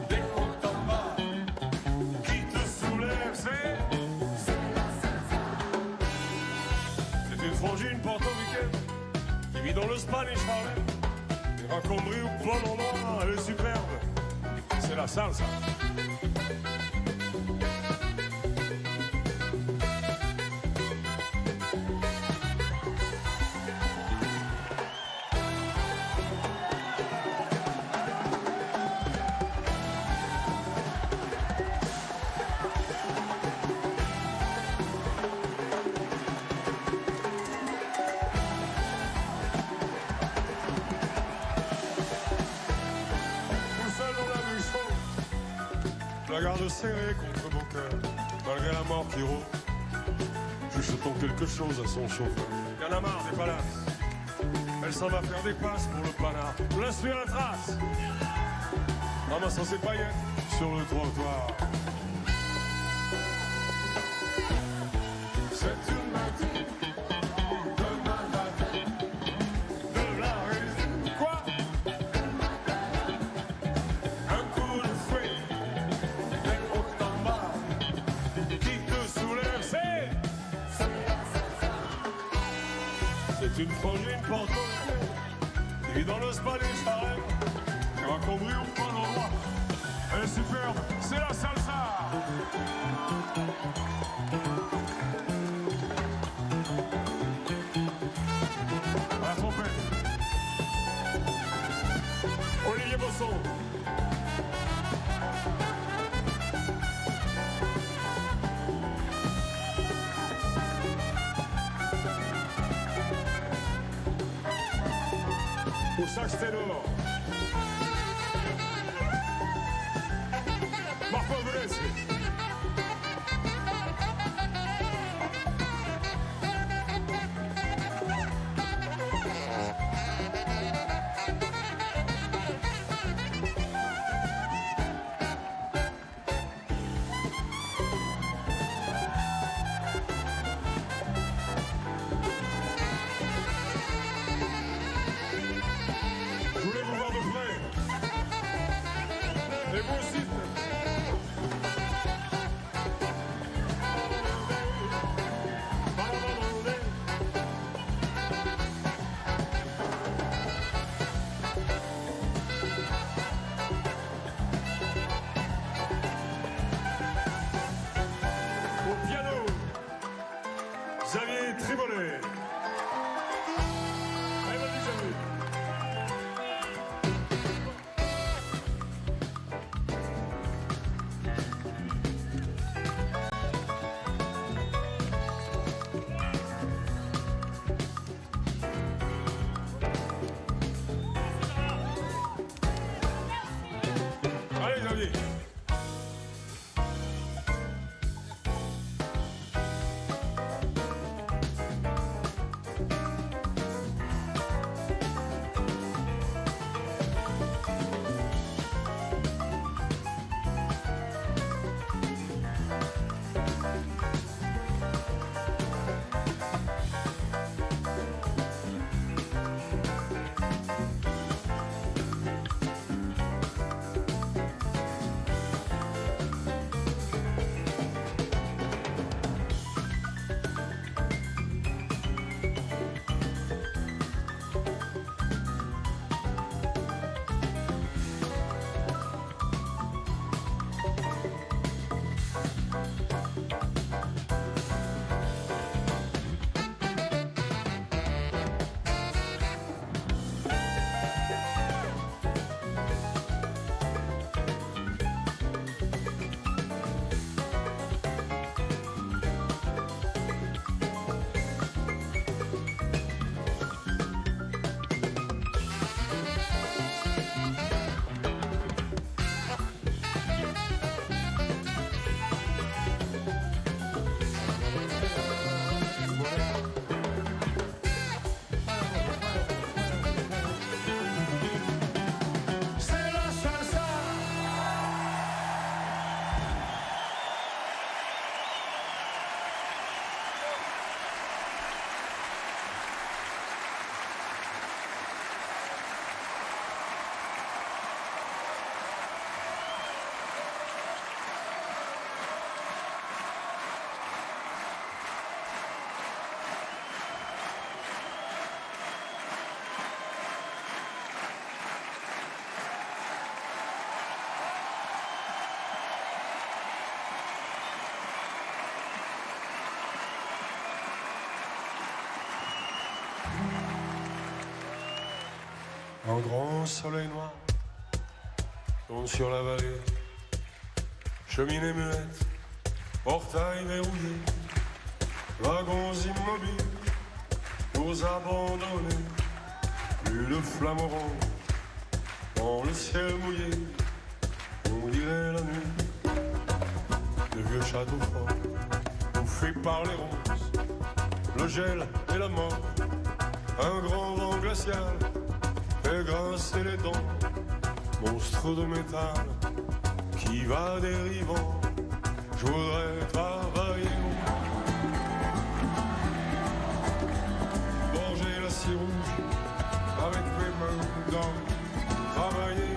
des hauts en bas, qui te soulève, c'est une frangine portoricaine qui vit dans le Spanish Harlem. Et raccombrie au bon endroit, elle est superbe, c'est la salsa. La garde serrée contre mon cœur, malgré la mort qui rôde, chuchotant quelque chose à son chauffeur. Y'en a marre des palaces, elle s'en va faire des passes pour le panard. On la suit à la trace, ramassant ses paillettes sur le trottoir. C'est une latine de Manhattan, de la résine, quoi? Un coup de fouet, des hauts en bas, qui te soulève, c'est une frangine portoricaine qui vit dans le Spanish Harlem, qui va compris au bon endroit. Elle est superbe, c'est la salsa. À la trompette, Olivier Bosson. Au sax ténor, Marco Velez. Je voulais vous voir de près. Un grand soleil noir tombe sur la vallée. Cheminée muette, portail verrouillé, wagons immobiles, tours abandonnés, plus de flammes oranges dans le ciel mouillé. On dirait la nuit de vieux châteaux forts, bouffés par les ronces, le gel et la mort. Un grand vent glacial fait grincer les dents, monstre de métal qui va dérivant. Je voudrais travailler, manger l'acier rouge avec mes mains dans, travailler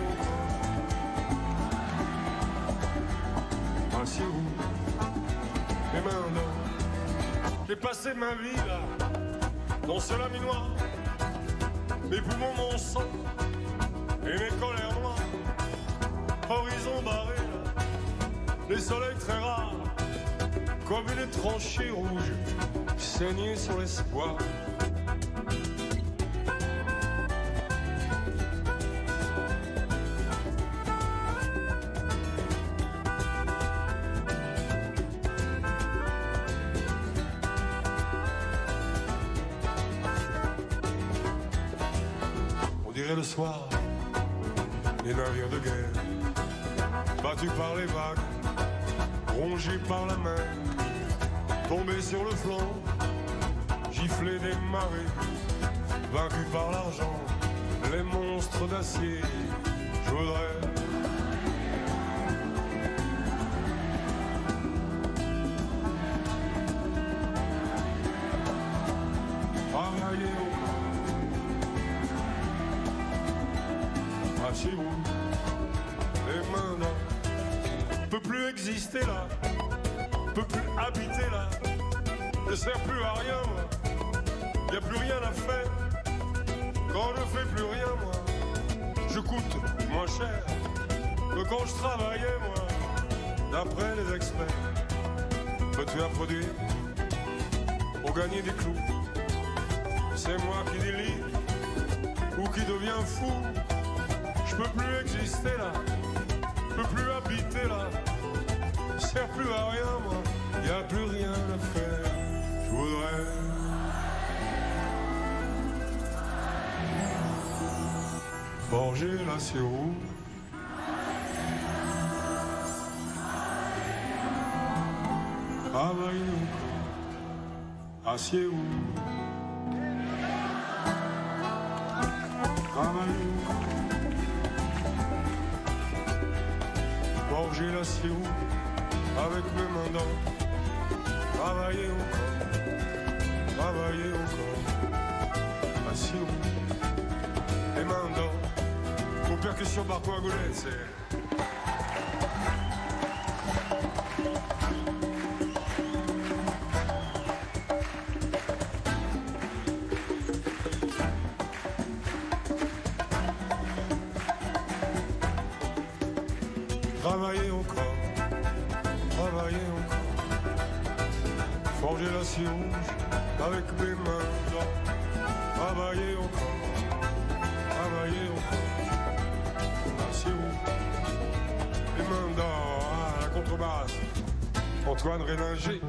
encore. Acier rouge, mes mains dans. J'ai passé ma vie là, dans ce laminoir, mes poumons, mon sang et mes colères noires. Horizon barré, les soleils très rares, comme une tranchée rouge, saignée sur l'espoir. On dirait le soir, les navires de guerre, battus par les vagues, rongés par la mer, tombés sur le flanc, giflés des marées, vaincus par l'argent, les monstres d'acier. Je voudrais travailler au acier rouge, les mains dans. Peut plus exister là, peut plus habiter là, ne sert plus à rien moi, y a plus rien à faire. Quand je fais plus rien moi, je coûte moins cher que quand je travaillais moi, d'après les experts. Peux-tu à produire pour gagner des clous? C'est moi qui délie ou qui devient fou. Je peux plus exister là, je peux plus habiter là, sert plus à rien moi, y a plus rien à faire. Je voudrais forger l'acier rouge, travailler encore, acier rouge, travailler encore. Forger l'acier rouge avec mes mains dans. Travailler encore, travailler encore. Acier rouge, les mains dans. Aux percussions par coagulées, c'est. Travailler encore, travailler encore. Forger l'acier rouge avec mes mains dans. Travailler encore, travailler encore. L'acier rouge, les mains dans. À la contrebasse, Antoine Réninger.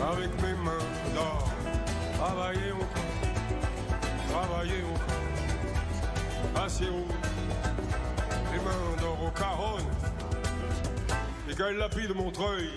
Avec mes mains d'or, travailler encore, travailler encore. Acier rouge, les mains d'or au Caronne, les gars lapis de Montreuil.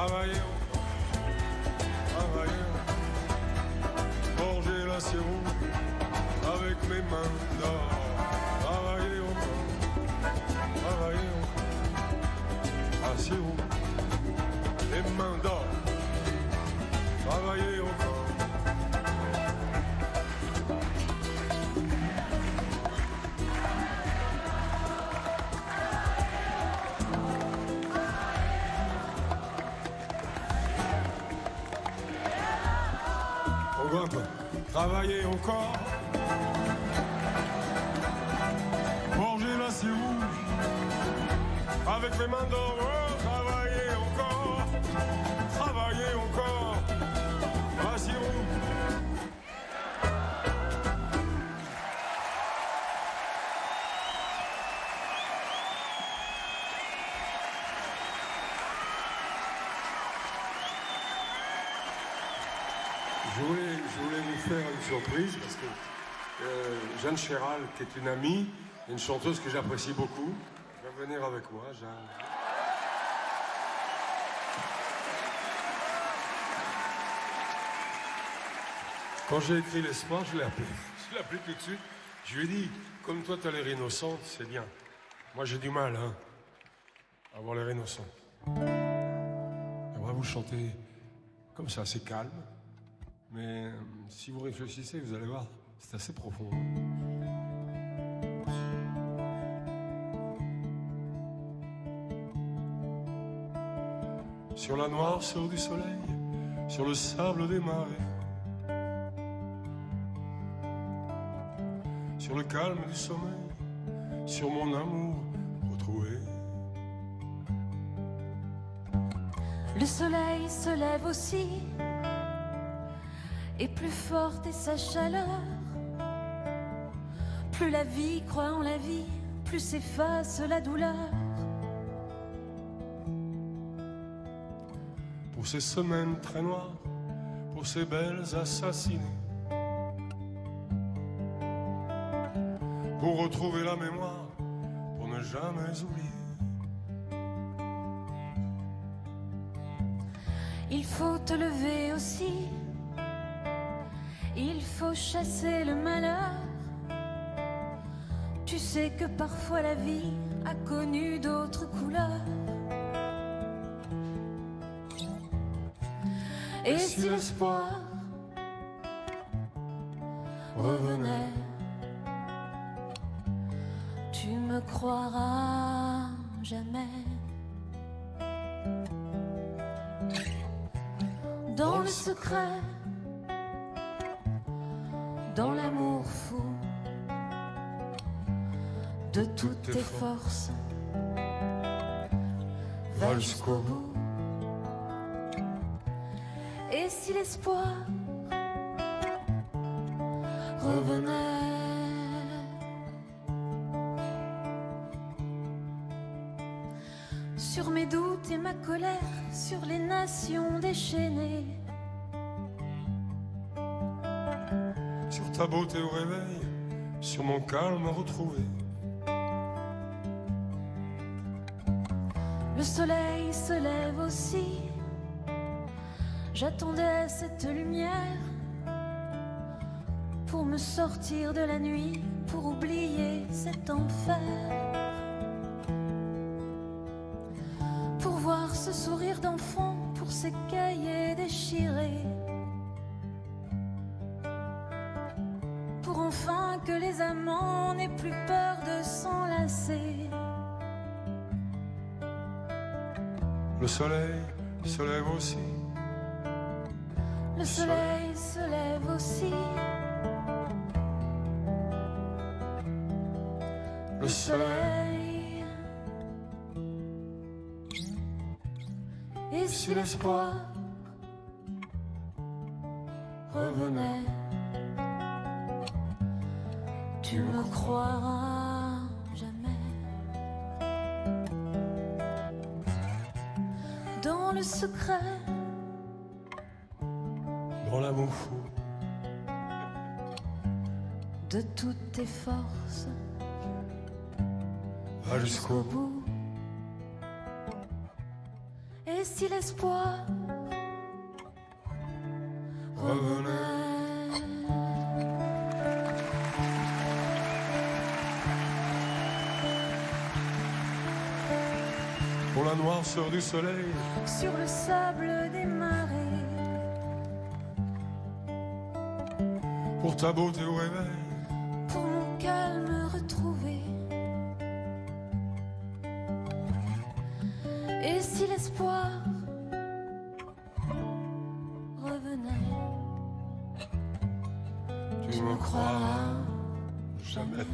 travailler encore, travailler encore, forger l'acier rouge avec mes mains d'or, travailler encore, acier rouge, les mains d'or, travailler encore. Travailler encore, forger l'acier rouge avec mes mains d'or, travailler encore, acier rouge. Je voulais vous faire une surprise parce que Jeanne Chéral, qui est une amie, une chanteuse que j'apprécie beaucoup, va venir avec moi, Jeanne. Quand j'ai écrit L'Espoir, je l'ai appelé. Je l'ai appelé tout de suite. Je lui ai dit, comme toi, tu as l'air innocente, c'est bien. Moi, j'ai du mal, hein, à avoir l'air innocent. On va vous chanter comme ça, c'est calme. Mais si vous réfléchissez, vous allez voir, c'est assez profond. Sur la noirceur du soleil, sur le sable des marées, sur le calme du sommeil, sur mon amour retrouvé. Le soleil se lève aussi, et plus forte est sa chaleur. Plus la vie croit en la vie, plus s'efface la douleur. Pour ces semaines très noires, pour ces belles assassinées, pour retrouver la mémoire, pour ne jamais oublier. Il faut te lever aussi, il faut chasser le malheur. Tu sais que parfois la vie a connu d'autres couleurs. Et si l'espoir revenait, tu me croiras jamais. Dans le secret, dans l'amour fou de toutes tes forces, va jusqu'au bout. Et si l'espoir revenait, sur mes doutes et ma colère, sur les nations déchaînées, Sur ta beauté au réveil, sur mon calme retrouvé. le soleil se lève aussi. J'attendais cette lumière pour me sortir de la nuit, pour oublier cet enfer, pour voir ce sourire d'enfant, pour ces cahiers déchirés, pour enfin que les amants n'aient plus peur de s'enlacer. Le soleil se lève aussi. Le soleil se lève aussi. Le soleil. Et si l'espoir revenait, tu me croiras jamais. Dans le secret, Dans l'amour fou de toutes tes forces, va jusqu'au bout. bout. Et Et si l'espoir revenait? Pour la noirceur du soleil, Sur le sable des marées, pour ta beauté au réveil, pour mon calme retrouvé. Et si l'espoir revenait, tu me croiras jamais.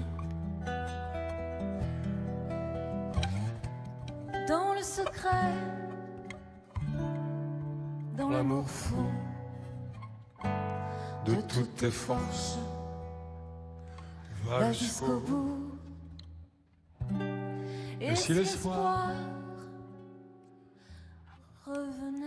dans le secret, dans l'amour fou De toutes tes forces, va va jusqu'au bout. Et si si l'espoir l'espoir revenait?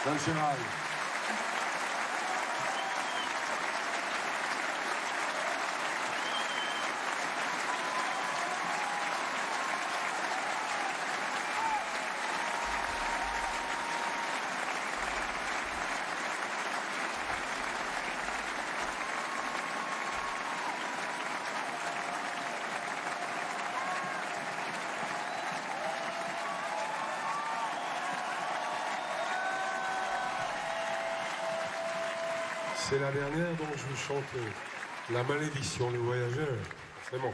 Jeanne Chéral. C'est la dernière dont je vous chante La malédiction des voyageurs. C'est bon.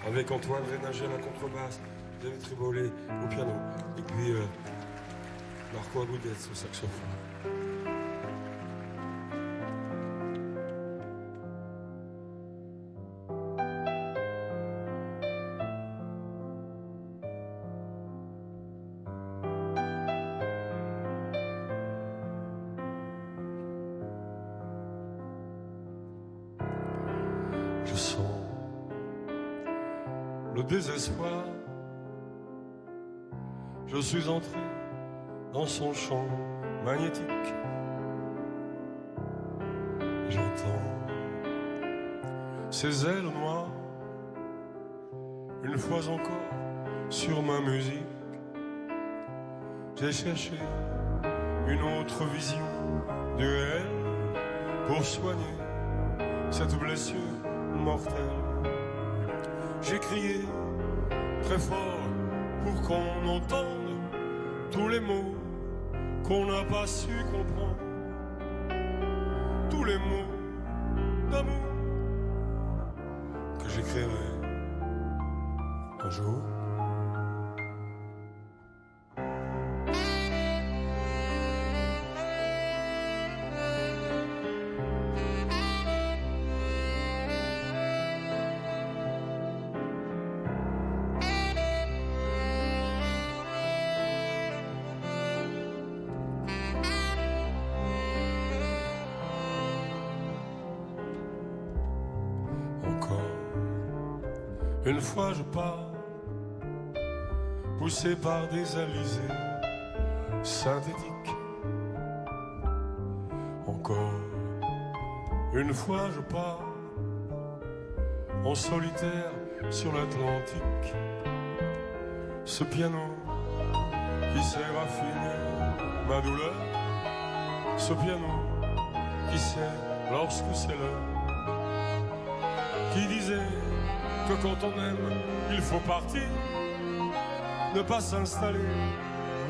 Avec Antoine Rénager à la contrebasse, David Tribolet au piano, et puis Marco Agudez au saxophone. Je sens le désespoir. Je suis entré dans son champ magnétique. J'entends ses ailes noires une fois encore sur ma musique. J'ai cherché une autre vision de elle pour soigner cette blessure mortelle. J'ai crié très fort pour qu'on entende tous les mots qu'on n'a pas su comprendre, tous les mots d'amour que j'écrirai un jour. Une fois je pars, poussé par des alizés synthétiques. Encore une fois je pars, en solitaire sur l'Atlantique. Ce piano qui sait raffiner ma douleur, ce piano qui sait lorsque c'est l'heure, qui disait que quand on aime, il faut partir, ne pas s'installer,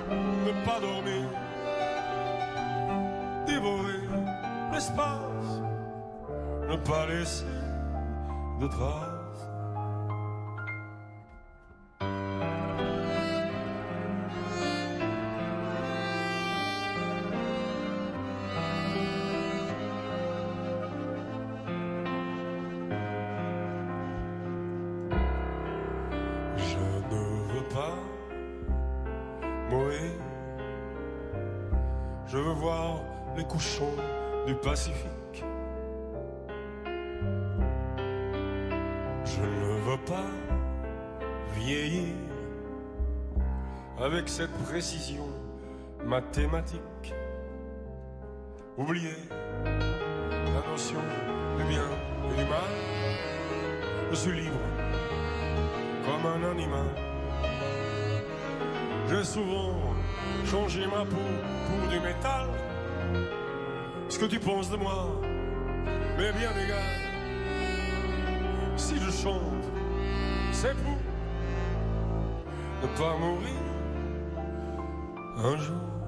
ne pas dormir, dévorer l'espace, ne pas laisser de traces. Je veux voir les couchons du Pacifique. Je ne veux pas vieillir avec cette précision mathématique. Oublier notion du bien et du mal. Je suis libre, comme un animal. J'ai souvent changé ma peau pour du métal. Ce que tu penses de moi m'est bien égal. Si je chante, c'est pour ne pas mourir un jour.